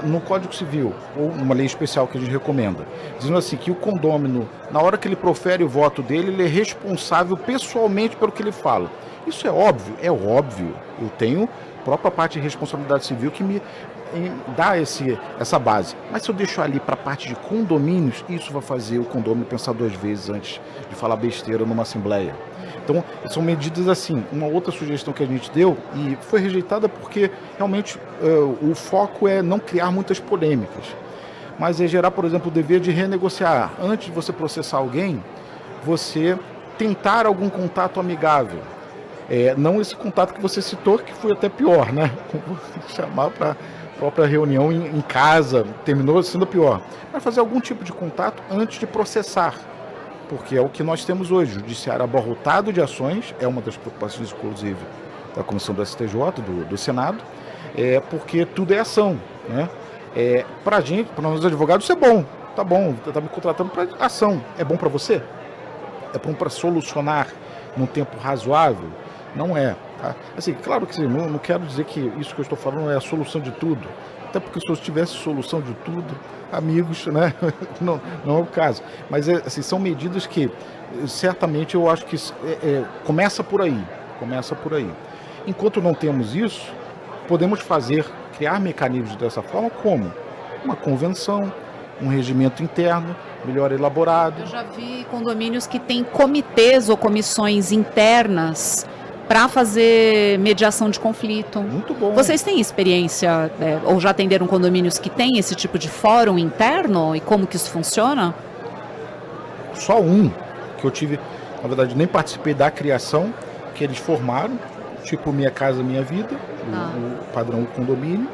no Código Civil, ou numa lei especial que a gente recomenda, dizendo assim que o condômino, na hora que ele profere o voto dele, ele é responsável pessoalmente pelo que ele fala. Isso é óbvio? É óbvio. Eu tenho a própria parte de responsabilidade civil que me dá essa base. Mas se eu deixo ali para a parte de condomínios, isso vai fazer o condômino pensar 2 vezes antes de falar besteira numa assembleia. Então, são medidas assim. Uma outra sugestão que a gente deu, e foi rejeitada porque realmente o foco é não criar muitas polêmicas, mas é gerar, por exemplo, o dever de renegociar. Antes de você processar alguém, você tentar algum contato amigável. Não esse contato que você citou, que foi até pior, né? Chamar para própria reunião em casa, terminou sendo pior. Mas fazer algum tipo de contato antes de processar, porque é o que nós temos hoje. O judiciário abarrotado de ações, é uma das preocupações, inclusive, da comissão do STJ, do Senado, porque tudo é ação, né? Para a gente, para nós advogados, isso é bom. Tá bom, tá me contratando para ação. É bom para você? É bom para solucionar num tempo razoável? Não é. Tá? Assim, claro que sim, não quero dizer que isso que eu estou falando é a solução de tudo. Até porque se eu tivesse solução de tudo, amigos, né? não é o caso. Mas assim, são medidas que certamente eu acho que começa por aí. Começa por aí. Enquanto não temos isso, podemos criar mecanismos dessa forma como uma convenção, um regimento interno melhor elaborado. Eu já vi condomínios que têm comitês ou comissões internas para fazer mediação de conflito. Muito bom. Vocês têm experiência, ou já atenderam condomínios que têm esse tipo de fórum interno e como que isso funciona? Só um que eu tive, na verdade, nem participei da criação, que eles formaram, tipo Minha Casa Minha Vida, o padrão condomínio,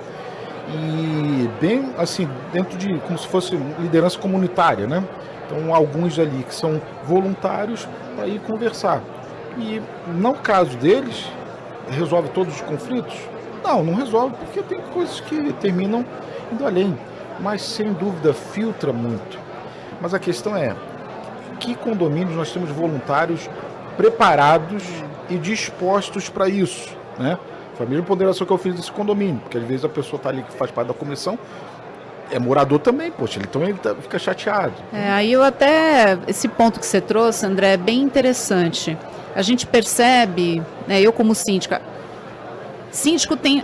e bem assim, dentro de como se fosse liderança comunitária, né? Então, alguns ali que são voluntários para ir conversar. E no caso deles, resolve todos os conflitos? Não resolve, porque tem coisas que terminam indo além. Mas, sem dúvida, filtra muito. Mas a questão é, que condomínios nós temos voluntários preparados e dispostos para isso, né? Foi a mesma ponderação que eu fiz desse condomínio, porque às vezes a pessoa está ali que faz parte da comissão, é morador também, poxa, ele também fica chateado. Aí esse ponto que você trouxe, André, é bem interessante. A gente percebe, né, eu como síndico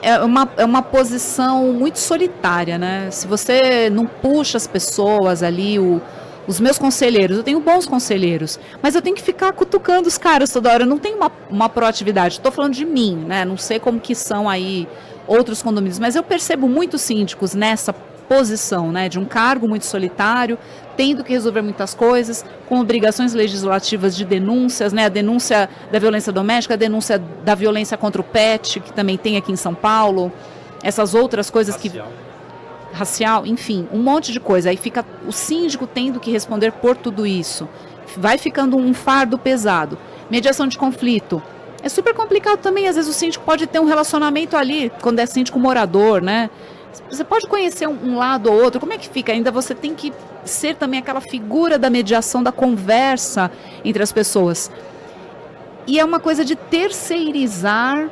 é uma posição muito solitária, né? Se você não puxa as pessoas ali, os meus conselheiros, eu tenho bons conselheiros, mas eu tenho que ficar cutucando os caras toda hora, eu não tenho uma proatividade. Estou falando de mim, né? Não sei como que são aí outros condomínios, mas eu percebo muitos síndicos nessa posição, né, de um cargo muito solitário, tendo que resolver muitas coisas, com obrigações legislativas de denúncias, né, a denúncia da violência doméstica, a denúncia da violência contra o pet, que também tem aqui em São Paulo, essas outras coisas racial, enfim, um monte de coisa. Aí fica o síndico tendo que responder por tudo isso. Vai ficando um fardo pesado. Mediação de conflito. É super complicado também, às vezes o síndico pode ter um relacionamento ali, quando é síndico morador, né? Você pode conhecer um lado ou outro, como é que fica? Ainda você tem que ser também aquela figura da mediação, da conversa entre as pessoas. E é uma coisa de terceirizar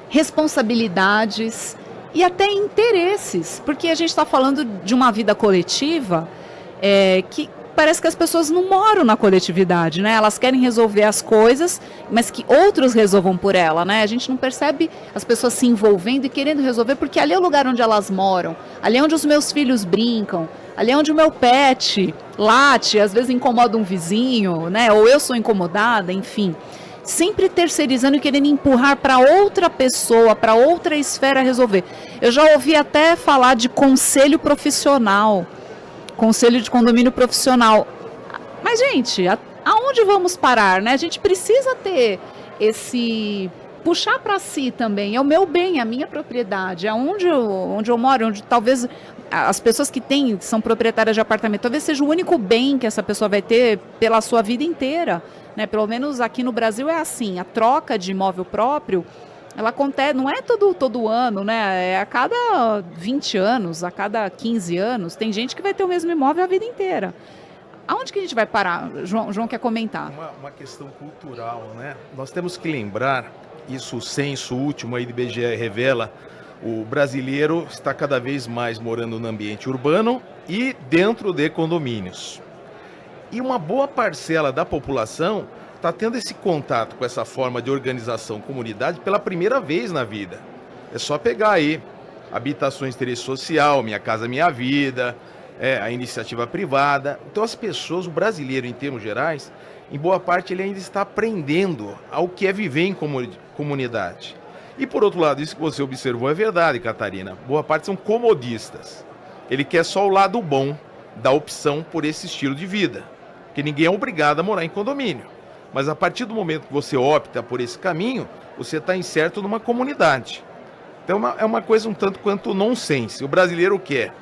responsabilidades e até interesses, porque a gente está falando de uma vida coletiva que parece que as pessoas não moram na coletividade, né? Elas querem resolver as coisas, mas que outros resolvam por ela, né? A gente não percebe as pessoas se envolvendo e querendo resolver, porque ali é o lugar onde elas moram, ali é onde os meus filhos brincam, ali é onde o meu pet late, às vezes incomoda um vizinho, né? Ou eu sou incomodada, enfim. Sempre terceirizando e querendo empurrar para outra pessoa, para outra esfera resolver. Eu já ouvi até falar de conselho profissional, conselho de condomínio profissional. Mas, gente, aonde vamos parar, né? A gente precisa ter esse... puxar para si também. É o meu bem, a minha propriedade. É onde eu moro, onde talvez as pessoas que são proprietárias de apartamento, talvez seja o único bem que essa pessoa vai ter pela sua vida inteira. Né? Pelo menos aqui no Brasil é assim. A troca de imóvel próprio, ela acontece, não é todo ano, né? É a cada 20 anos, a cada 15 anos. Tem gente que vai ter o mesmo imóvel a vida inteira. Aonde que a gente vai parar? João quer comentar. Uma questão cultural, né? Nós temos que lembrar, isso o censo último aí do IBGE revela, o brasileiro está cada vez mais morando no ambiente urbano e dentro de condomínios. E uma boa parcela da população está tendo esse contato com essa forma de organização comunidade pela primeira vez na vida. É só pegar aí habitações de interesse social, Minha Casa Minha Vida, a iniciativa privada. Então as pessoas, o brasileiro em termos gerais, em boa parte ele ainda está aprendendo ao que é viver em comunidade. E por outro lado, isso que você observou é verdade, Catarina. Boa parte são comodistas. Ele quer só o lado bom da opção por esse estilo de vida. Porque ninguém é obrigado a morar em condomínio. Mas a partir do momento que você opta por esse caminho, você está inserto numa comunidade. Então é uma coisa um tanto quanto nonsense. O brasileiro quer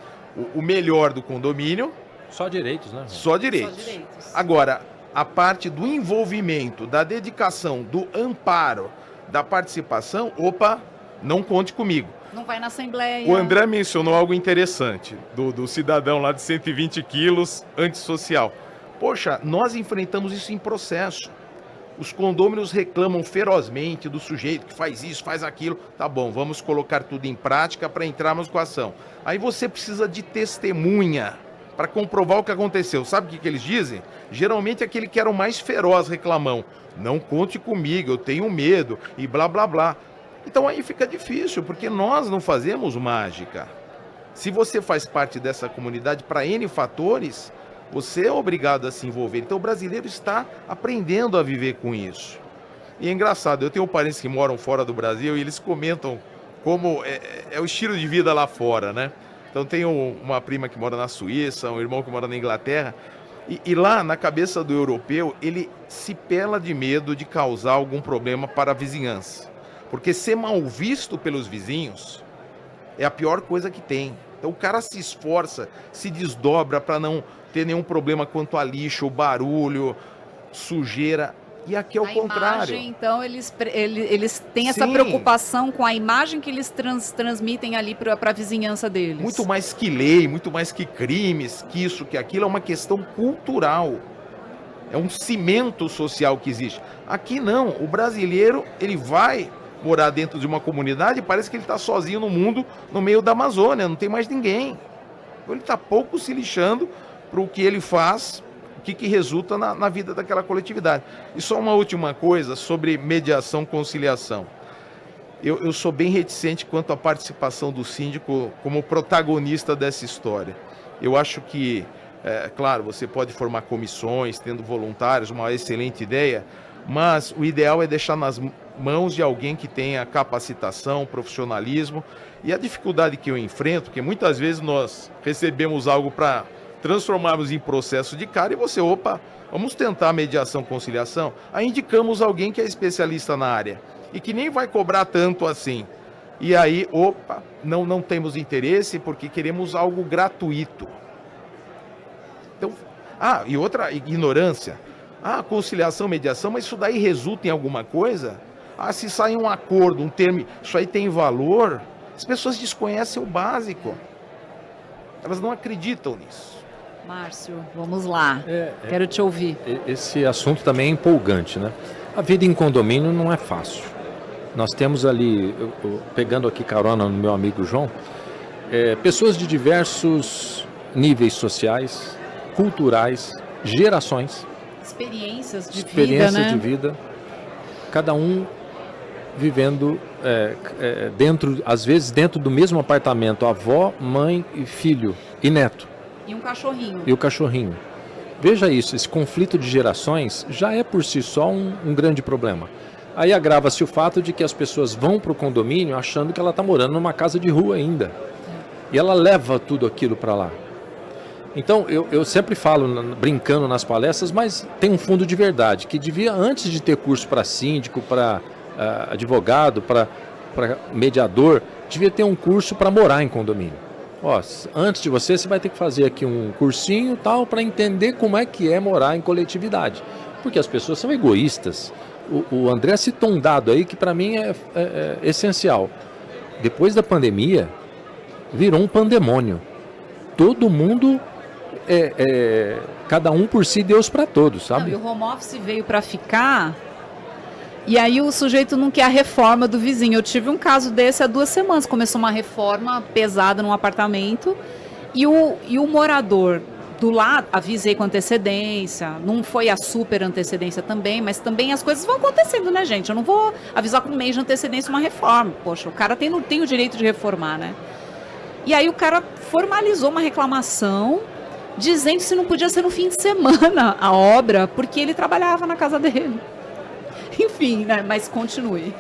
o melhor do condomínio. Só direitos, né? Só direitos. Agora, a parte do envolvimento, da dedicação, do amparo, da participação, não conte comigo. Não vai na Assembleia. O André mencionou algo interessante, do cidadão lá de 120 quilos, antissocial. Poxa, nós enfrentamos isso em processo. Os condôminos reclamam ferozmente do sujeito que faz isso, faz aquilo. Tá bom, vamos colocar tudo em prática para entrarmos com a ação. Aí você precisa de testemunha para comprovar o que aconteceu. Sabe o que eles dizem? Geralmente aquele que era o mais feroz reclamão. Não conte comigo, eu tenho medo e blá blá blá. Então aí fica difícil, porque nós não fazemos mágica. Se você faz parte dessa comunidade para N fatores, você é obrigado a se envolver. Então o brasileiro está aprendendo a viver com isso. E é engraçado, eu tenho parentes que moram fora do Brasil e eles comentam como é o estilo de vida lá fora, né? Então tenho uma prima que mora na Suíça, um irmão que mora na Inglaterra. E lá, na cabeça do europeu, ele se pela de medo de causar algum problema para a vizinhança. Porque ser mal visto pelos vizinhos é a pior coisa que tem. Então o cara se esforça, se desdobra para não ter nenhum problema quanto a lixo, barulho, sujeira. E aqui é o contrário. Imagem, então, eles têm essa preocupação com a imagem que eles transmitem ali para a vizinhança deles. Muito mais que lei, muito mais que crimes, que isso, que aquilo, é uma questão cultural. É um cimento social que existe. Aqui não, o brasileiro, ele vai morar dentro de uma comunidade e parece que ele está sozinho no mundo, no meio da Amazônia, não tem mais ninguém. Ele está pouco se lixando para o que ele faz, o que resulta na vida daquela coletividade. E só uma última coisa sobre mediação, conciliação. Eu sou bem reticente quanto à participação do síndico como protagonista dessa história. Eu acho que, claro, você pode formar comissões, tendo voluntários, uma excelente ideia, mas o ideal é deixar nas mãos de alguém que tenha capacitação, profissionalismo. E a dificuldade que eu enfrento, porque muitas vezes nós recebemos algo para transformarmos em processo de cara e você, vamos tentar mediação, conciliação. Aí indicamos alguém que é especialista na área e que nem vai cobrar tanto assim. E aí, não temos interesse porque queremos algo gratuito. Então, e outra ignorância. Conciliação, mediação, mas isso daí resulta em alguma coisa? Se sai um acordo, um termo, isso aí tem valor? As pessoas desconhecem o básico. Elas não acreditam nisso. Márcio, vamos lá. Quero te ouvir. Esse assunto também é empolgante, né? A vida em condomínio não é fácil. Nós temos ali, pegando aqui carona no meu amigo João, pessoas de diversos níveis sociais, culturais, gerações. Experiências de Experiência vida, né? de vida. Cada um vivendo às vezes dentro do mesmo apartamento, avó, mãe e filho e neto. E um cachorrinho. E o cachorrinho. Veja isso, esse conflito de gerações já é por si só um grande problema. Aí agrava-se o fato de que as pessoas vão para o condomínio achando que ela está morando numa casa de rua ainda. E ela leva tudo aquilo para lá. Então, eu sempre falo, brincando nas palestras, mas tem um fundo de verdade, que devia, antes de ter curso para síndico, para advogado, para mediador, devia ter um curso para morar em condomínio. Antes de você vai ter que fazer aqui um cursinho tal para entender como é que é morar em coletividade. Porque as pessoas são egoístas. O André citou um dado aí que para mim é essencial. Depois da pandemia, virou um pandemônio. Todo mundo, cada um por si, Deus para todos, sabe? E o home office veio para ficar, e aí o sujeito não quer a reforma do vizinho. Eu tive um caso desse há 2 semanas. Começou uma reforma pesada num apartamento, e o morador do lado, avisei com antecedência, não foi a super antecedência também, mas também as coisas vão acontecendo, né, gente? Eu não vou avisar com um mês de antecedência uma reforma. Poxa, o cara não tem o direito de reformar, né? E aí o cara formalizou uma reclamação, dizendo se não podia ser no fim de semana a obra, porque ele trabalhava na casa dele. Enfim, né? Mas continue.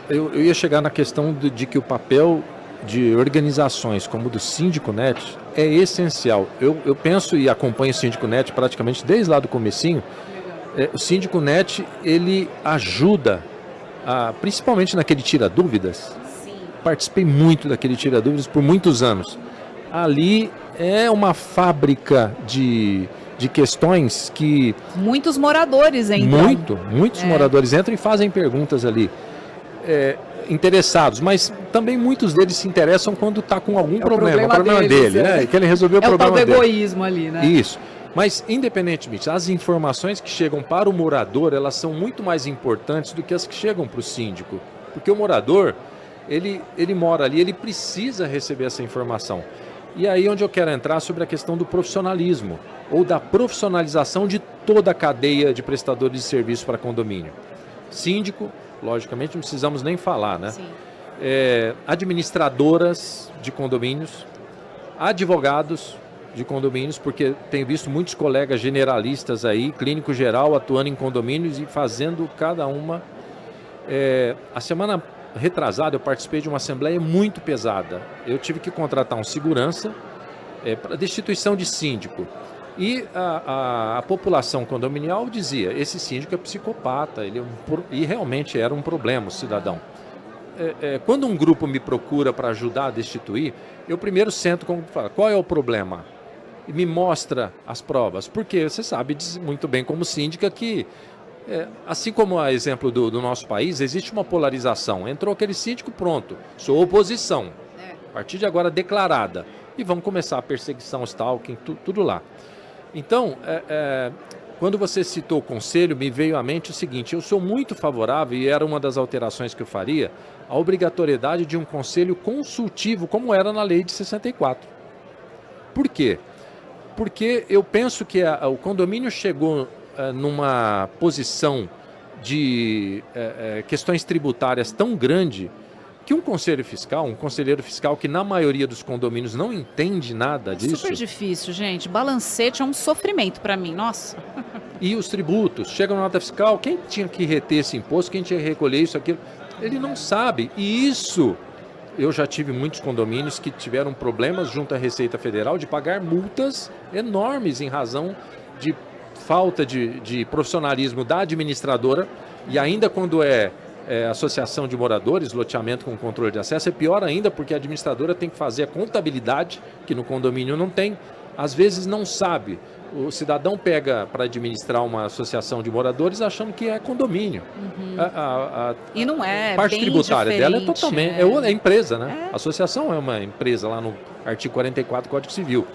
Eu ia chegar na questão de que o papel de organizações como o do Síndico Net é essencial. Eu penso e acompanho o Síndico Net praticamente desde lá do comecinho. O Síndico Net, ele ajuda, principalmente naquele Tira Dúvidas. Sim. Participei muito daquele Tira Dúvidas por muitos anos. Ali é uma fábrica de questões que... Muitos moradores entram. Muitos moradores entram e fazem perguntas ali. Interessados, mas também muitos deles se interessam quando está com algum problema. O problema deles, dele, né? Querem resolver o problema dele. É o tal do egoísmo ali, né? Isso. Mas, independentemente, as informações que chegam para o morador, elas são muito mais importantes do que as que chegam para o síndico. Porque o morador, ele mora ali, ele precisa receber essa informação. E aí onde eu quero entrar sobre a questão do profissionalismo, ou da profissionalização de toda a cadeia de prestadores de serviço para condomínio. Síndico, logicamente, não precisamos nem falar, né? Sim. Administradoras de condomínios, advogados de condomínios, porque tenho visto muitos colegas generalistas aí, clínico geral, atuando em condomínios e fazendo cada uma. A semana retrasada eu participei de uma assembleia muito pesada. Eu tive que contratar um segurança para destituição de síndico. E a população condominial dizia, esse síndico é psicopata, e realmente era um problema o cidadão. Quando um grupo me procura para ajudar a destituir, eu primeiro sento como fala, qual é o problema? E me mostra as provas, porque você sabe muito bem como síndica que, assim como a exemplo do nosso país, existe uma polarização. Entrou aquele síndico, pronto, sou oposição, a partir de agora declarada, e vamos começar a perseguição, stalking, tudo lá. Então, quando você citou o conselho, me veio à mente o seguinte, eu sou muito favorável, e era uma das alterações que eu faria, a obrigatoriedade de um conselho consultivo, como era na lei de 64. Por quê? Porque eu penso que o condomínio chegou numa posição de questões tributárias tão grande que um conselheiro fiscal que na maioria dos condomínios não entende nada disso. É super difícil, gente. Balancete é um sofrimento para mim, nossa. E os tributos, chega na nota fiscal, quem tinha que reter esse imposto, quem tinha que recolher isso, aquilo, ele não sabe. E isso, eu já tive muitos condomínios que tiveram problemas junto à Receita Federal de pagar multas enormes em razão de falta de profissionalismo da administradora, e ainda quando é associação de moradores, loteamento com controle de acesso, é pior ainda porque a administradora tem que fazer a contabilidade, que no condomínio não tem, às vezes não sabe. O cidadão pega para administrar uma associação de moradores achando que é condomínio. E não é, a parte bem tributária dela é diferente, totalmente... É empresa, né? A associação é uma empresa lá no artigo 44 do Código Civil.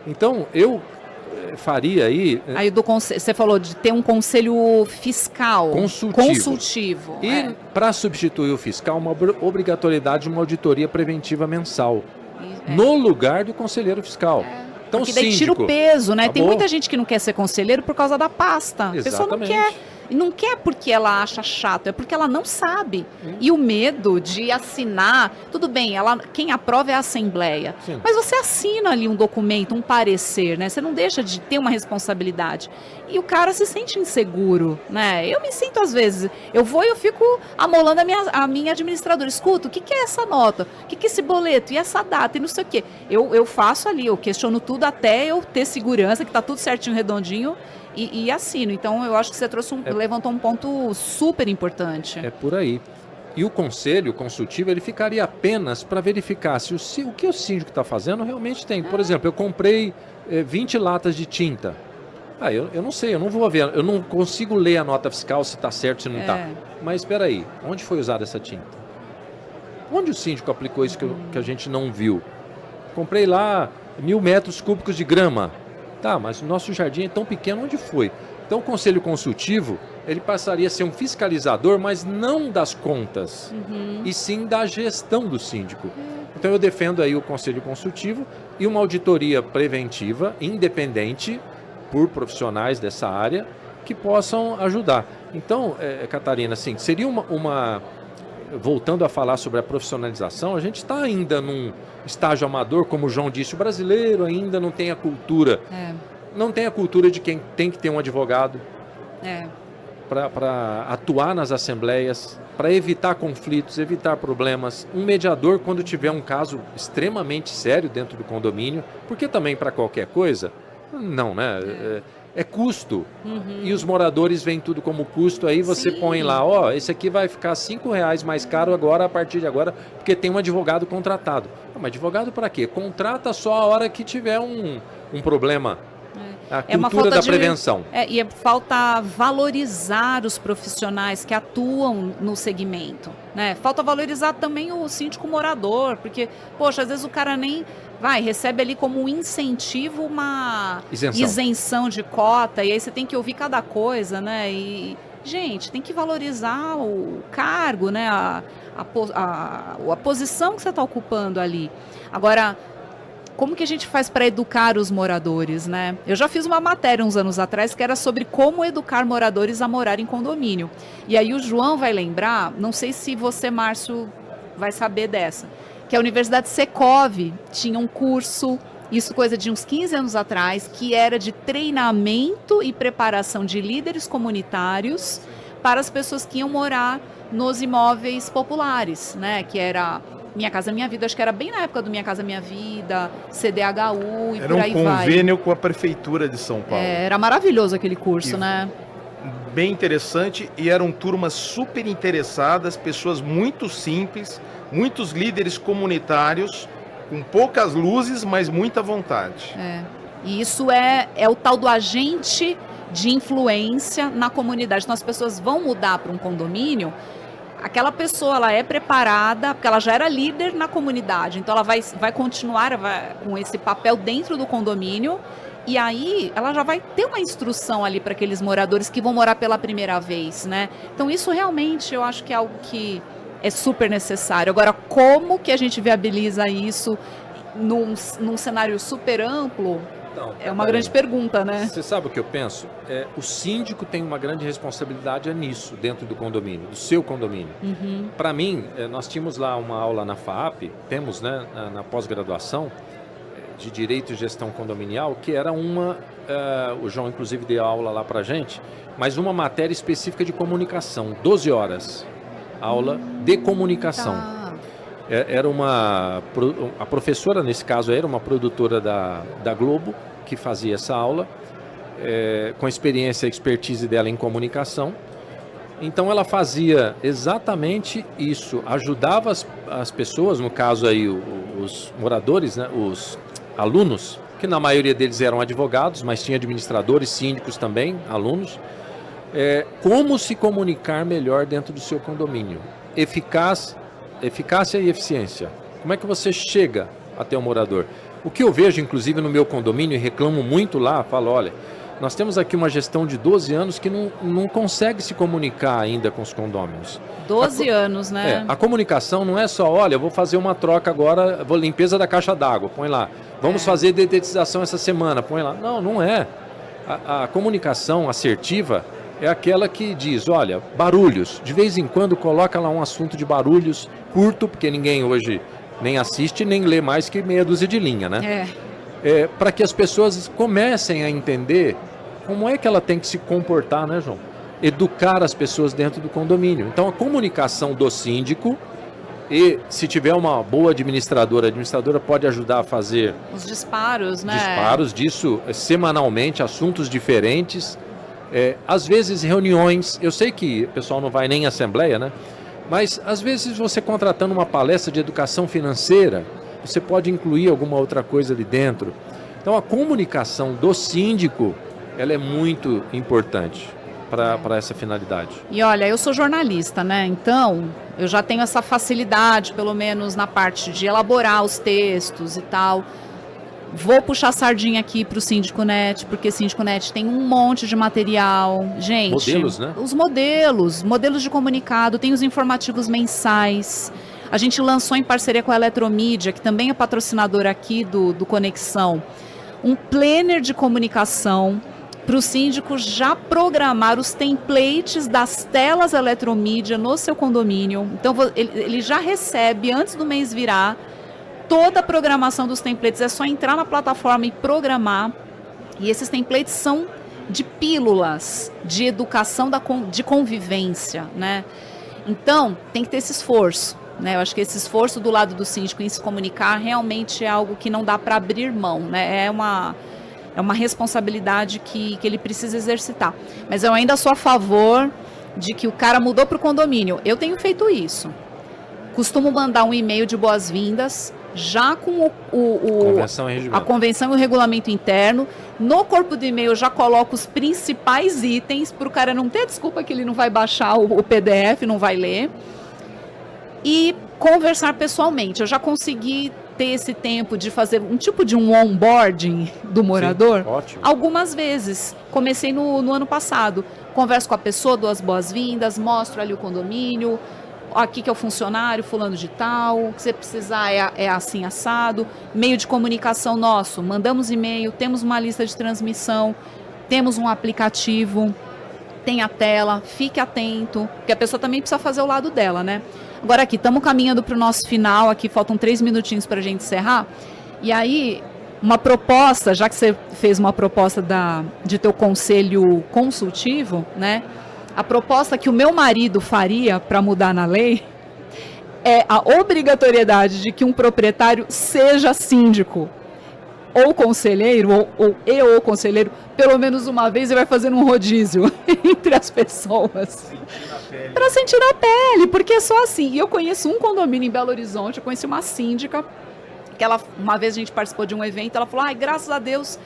Então, eu faria aí... Aí você falou de ter um conselho fiscal consultivo. E para substituir o fiscal, uma obrigatoriedade de uma auditoria preventiva mensal. No lugar do conselheiro fiscal. Então, porque daí tira o peso, né? Acabou. Tem muita gente que não quer ser conselheiro por causa da pasta. Exatamente. A pessoa não quer. E não quer porque ela acha chato, é porque ela não sabe. E o medo de assinar, tudo bem, quem aprova é a Assembleia. Sim. Mas você assina ali um documento, um parecer, né? Você não deixa de ter uma responsabilidade. E o cara se sente inseguro, né? Eu me sinto às vezes, eu fico amolando a minha administradora. Escuta, o que é essa nota? O que é esse boleto? E essa data? E não sei o quê. Eu faço ali, eu questiono tudo até eu ter segurança, que tá tudo certinho, redondinho. E assino. Então, eu acho que você levantou um ponto super importante. É por aí. E o conselho consultivo, ele ficaria apenas para verificar se o que o síndico está fazendo realmente tem. Por exemplo, eu comprei 20 latas de tinta. Eu não sei, eu não vou ver, eu não consigo ler a nota fiscal se está certo, se não está. Mas espera aí, onde foi usada essa tinta? Onde o síndico aplicou isso que a gente não viu? Comprei lá 1.000 metros cúbicos de grama. Tá, mas o nosso jardim é tão pequeno, onde foi? Então o conselho consultivo, ele passaria a ser um fiscalizador, mas não das contas, e sim da gestão do síndico. Então eu defendo aí o conselho consultivo e uma auditoria preventiva, independente, por profissionais dessa área, que possam ajudar. Então, Catarina, assim, seria voltando a falar sobre a profissionalização, a gente está ainda num estágio amador, como o João disse, o brasileiro ainda não tem a cultura. Não tem a cultura de quem tem que ter um advogado para atuar nas assembleias, para evitar conflitos, evitar problemas. Um mediador, quando tiver um caso extremamente sério dentro do condomínio, porque também para qualquer coisa, não, né? É custo. E os moradores veem tudo como custo, aí você põe lá, esse aqui vai ficar R$5 mais caro agora, a partir de agora, porque tem um advogado contratado. Mas advogado para quê? Contrata só a hora que tiver um problema. A cultura da prevenção. E falta valorizar os profissionais que atuam no segmento, né? Falta valorizar também o síndico morador, porque, poxa, às vezes o cara nem recebe ali como um incentivo uma isenção de cota, e aí você tem que ouvir cada coisa, né? E, gente, tem que valorizar o cargo, né? A posição que você está ocupando ali. Agora, como que a gente faz para educar os moradores, né? Eu já fiz uma matéria uns anos atrás que era sobre como educar moradores a morar em condomínio. E aí o João vai lembrar, não sei se você, Márcio, vai saber dessa, que a Universidade Secov tinha um curso, isso coisa de uns 15 anos atrás, que era de treinamento e preparação de líderes comunitários para as pessoas que iam morar nos imóveis populares, né? Que era Minha Casa Minha Vida, acho que era bem na época do Minha Casa Minha Vida, CDHU e por aí vai. Era um convênio com a Prefeitura de São Paulo. Era maravilhoso aquele curso, né? Bem interessante, e eram turmas super interessadas, pessoas muito simples, muitos líderes comunitários, com poucas luzes, mas muita vontade. E isso é o tal do agente de influência na comunidade. Então as pessoas vão mudar para um condomínio, aquela pessoa ela é preparada, porque ela já era líder na comunidade, então ela vai continuar com esse papel dentro do condomínio, e aí ela já vai ter uma instrução ali para aqueles moradores que vão morar pela primeira vez, né? Então isso realmente eu acho que é algo que é super necessário. Agora, como que a gente viabiliza isso num cenário super amplo? É uma grande pergunta, né? Você sabe o que eu penso? O síndico tem uma grande responsabilidade nisso, dentro do condomínio, do seu condomínio. Para mim, nós tínhamos lá uma aula na FAAP, temos, né, na pós-graduação, de Direito e Gestão Condominial, que era o João inclusive deu aula lá pra gente, mas uma matéria específica de comunicação, 12 horas, aula de comunicação. Tá. A professora, nesse caso, era uma produtora da Globo, que fazia essa aula, com experiência e expertise dela em comunicação. Então ela fazia exatamente isso, ajudava as pessoas, no caso aí os moradores, né, os alunos, que na maioria deles eram advogados, mas tinha administradores, síndicos também, alunos, como se comunicar melhor dentro do seu condomínio. Eficácia e eficiência. Como é que você chega até o morador? O que eu vejo, inclusive, no meu condomínio, e reclamo muito lá, falo, olha, nós temos aqui uma gestão de 12 anos que não consegue se comunicar ainda com os condôminos. 12 anos, né? A comunicação não é só, olha, eu vou fazer uma troca agora, vou limpeza da caixa d'água, põe lá. Vamos fazer dedetização essa semana, põe lá. Não, não é. A comunicação assertiva é aquela que diz, olha, barulhos, de vez em quando coloca lá um assunto de barulhos curto, porque ninguém hoje nem assiste, nem lê mais que meia dúzia de linha, né? Para que as pessoas comecem a entender como é que ela tem que se comportar, né, João? Educar as pessoas dentro do condomínio. Então, a comunicação do síndico, e se tiver uma boa administradora, a administradora pode ajudar a fazer os disparos, né? Disparos disso semanalmente, assuntos diferentes. Às vezes reuniões, eu sei que o pessoal não vai nem em assembleia, né? Mas às vezes você contratando uma palestra de educação financeira, você pode incluir alguma outra coisa ali dentro. Então a comunicação do síndico, ela é muito importante para essa finalidade. E olha, eu sou jornalista, né? Então eu já tenho essa facilidade, pelo menos na parte de elaborar os textos e tal. Vou puxar a sardinha aqui para o Síndico Net, porque Síndico Net tem um monte de material. Gente, modelos, né? Os modelos de comunicado, tem os informativos mensais. A gente lançou em parceria com a Eletromídia, que também é patrocinadora aqui do Conexão, um planner de comunicação para o síndico já programar os templates das telas Eletromídia no seu condomínio. Então ele já recebe, antes do mês virar, toda a programação dos templates. É só entrar na plataforma e programar. E esses templates são de pílulas de educação de convivência, né? Então, tem que ter esse esforço, né? Eu acho que esse esforço do lado do síndico em se comunicar realmente é algo que não dá para abrir mão, né? É uma responsabilidade que ele precisa exercitar. Mas eu ainda sou a favor de que o cara mudou para o condomínio. Eu tenho feito isso. Costumo mandar um e-mail de boas-vindas, já com a convenção e o regulamento interno. No corpo do e-mail eu já coloco os principais itens para o cara não ter desculpa que ele não vai baixar o PDF, não vai ler. E conversar pessoalmente. Eu já consegui ter esse tempo de fazer um tipo de um onboarding do morador. Sim, ótimo. Algumas vezes. Comecei no ano passado. Converso com a pessoa, dou as boas-vindas, mostro ali o condomínio. Aqui que é o funcionário, fulano de tal, o que você precisar é assim, assado. Meio de comunicação nosso, mandamos e-mail, temos uma lista de transmissão, temos um aplicativo, tem a tela, fique atento, porque a pessoa também precisa fazer o lado dela, né? Agora aqui, estamos caminhando para o nosso final, aqui faltam 3 minutinhos para a gente encerrar. E aí, uma proposta, já que você fez uma proposta de teu conselho consultivo, né? A proposta que o meu marido faria para mudar na lei é a obrigatoriedade de que um proprietário seja síndico ou conselheiro, ou conselheiro, pelo menos uma vez, e vai fazendo um rodízio entre as pessoas. Para sentir na pele, porque é só assim. E eu conheço um condomínio em Belo Horizonte, eu conheci uma síndica, que uma vez a gente participou de um evento, ela falou, graças a Deus,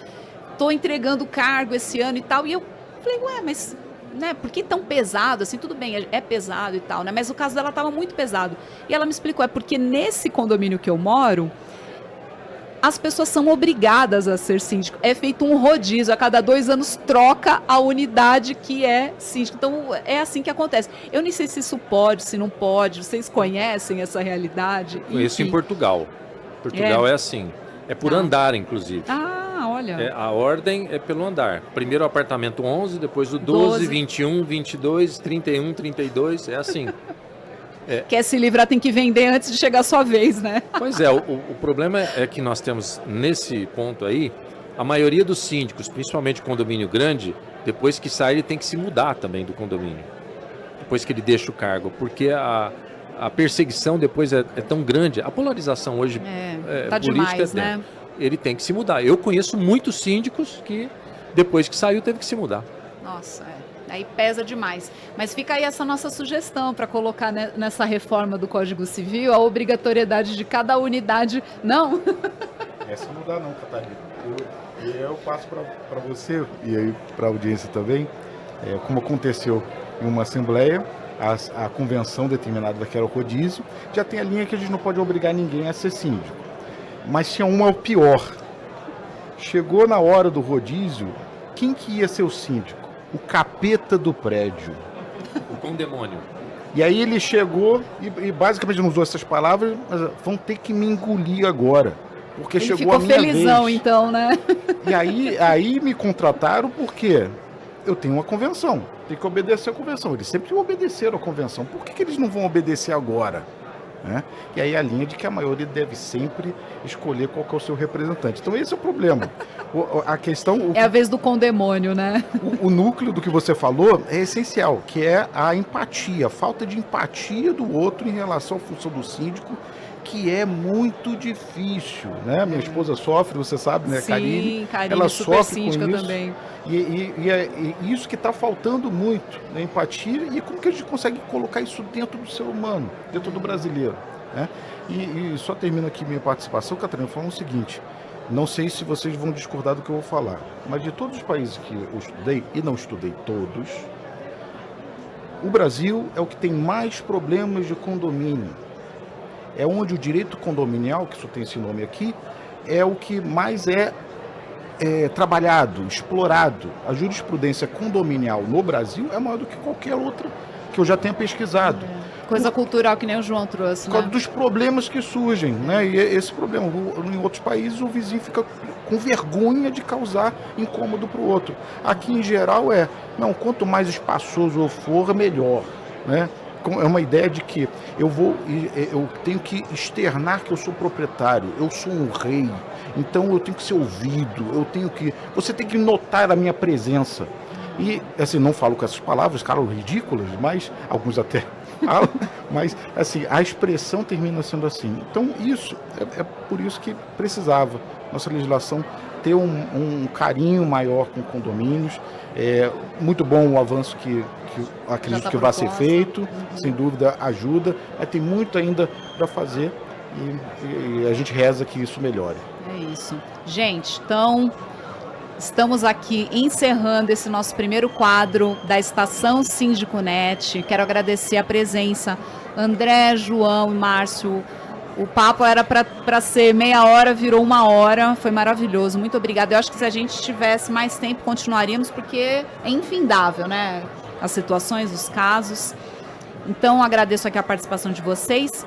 estou entregando o cargo esse ano e tal. E eu falei, mas... né, por que tão pesado, assim, tudo bem, é pesado e tal, né, mas o caso dela estava muito pesado, e ela me explicou, porque nesse condomínio que eu moro, as pessoas são obrigadas a ser síndico, é feito um rodízio, a cada 2 anos troca a unidade que é síndico, então é assim que acontece. Eu nem sei se isso pode, se não pode, vocês conhecem essa realidade? Conheço em Portugal, é assim, é por andar, inclusive. Olha. A ordem é pelo andar. Primeiro o apartamento 11, depois o 12, 21, 22, 31, 32, é assim. quer se livrar tem que vender antes de chegar a sua vez, né? Pois é, o problema é que nós temos nesse ponto aí, a maioria dos síndicos, principalmente condomínio grande, depois que sai ele tem que se mudar também do condomínio, depois que ele deixa o cargo, porque a perseguição depois é tão grande, a polarização hoje tá política demais, né? Ele tem que se mudar. Eu conheço muitos síndicos que depois que saiu teve que se mudar. Nossa, aí pesa demais. Mas fica aí essa nossa sugestão para colocar nessa reforma do Código Civil a obrigatoriedade de cada unidade. Não? Essa não dá não, Catarina. Eu passo para você e aí para a audiência também, como aconteceu em uma assembleia, a convenção determinada que era o rodízio, já tem a linha que a gente não pode obrigar ninguém a ser síndico. Mas tinha uma pior. Chegou na hora do rodízio, quem que ia ser o síndico? O capeta do prédio. O condemônio. E aí ele chegou e basicamente não usou essas palavras, mas vão ter que me engolir agora. Porque Ele chegou a minha ficou felizão, vez. então, né? E aí me contrataram porque eu tenho uma convenção, tem que obedecer a convenção. Eles sempre obedeceram a convenção. Por que eles não vão obedecer agora? Né? E aí a linha de que a maioria deve sempre escolher qual que é o seu representante. Então esse é o problema. A questão... É a vez do condemônio, né? O núcleo do que você falou é essencial, que é a empatia, a falta de empatia do outro em relação à função do síndico, que é muito difícil, né? Minha esposa sofre, você sabe, né, Sim, Karine, ela super sofre síndica com isso. também. E é isso que está faltando muito, né? Empatia, e como que a gente consegue colocar isso dentro do ser humano, dentro do brasileiro, né? E só termino aqui minha participação, Catarina, falando o seguinte: não sei se vocês vão discordar do que eu vou falar, mas de todos os países que eu estudei, e não estudei todos, o Brasil é o que tem mais problemas de condomínio. É onde o direito condominial, que só tem esse nome aqui, é o que mais é trabalhado, explorado. A jurisprudência condominial no Brasil é maior do que qualquer outra que eu já tenha pesquisado. Coisa cultural que nem o João trouxe, Por causa né? dos problemas que surgem, né? E esse problema, em outros países o vizinho fica com vergonha de causar incômodo para o outro. Aqui em geral não, quanto mais espaçoso eu for, melhor, né? É uma ideia de que eu tenho que externar que eu sou proprietário, eu sou um rei, então eu tenho que ser ouvido, você tem que notar a minha presença. E assim, não falo com essas palavras, caras ridículas, mas alguns até falam, mas assim, a expressão termina sendo assim. Então isso, é por isso que precisava nossa legislação ter um carinho maior com condomínios. É muito bom o avanço que acredito que vai ser feito, sem dúvida ajuda, mas tem muito ainda para fazer e a gente reza que isso melhore. É isso. Gente, então estamos aqui encerrando esse nosso primeiro quadro da Estação Síndico Net. Quero agradecer a presença, André, João e Márcio. O papo era para ser meia hora, virou 1 hora, foi maravilhoso, muito obrigada. Eu acho que se a gente tivesse mais tempo, continuaríamos, porque é infindável, né? As situações, os casos. Então, agradeço aqui a participação de vocês.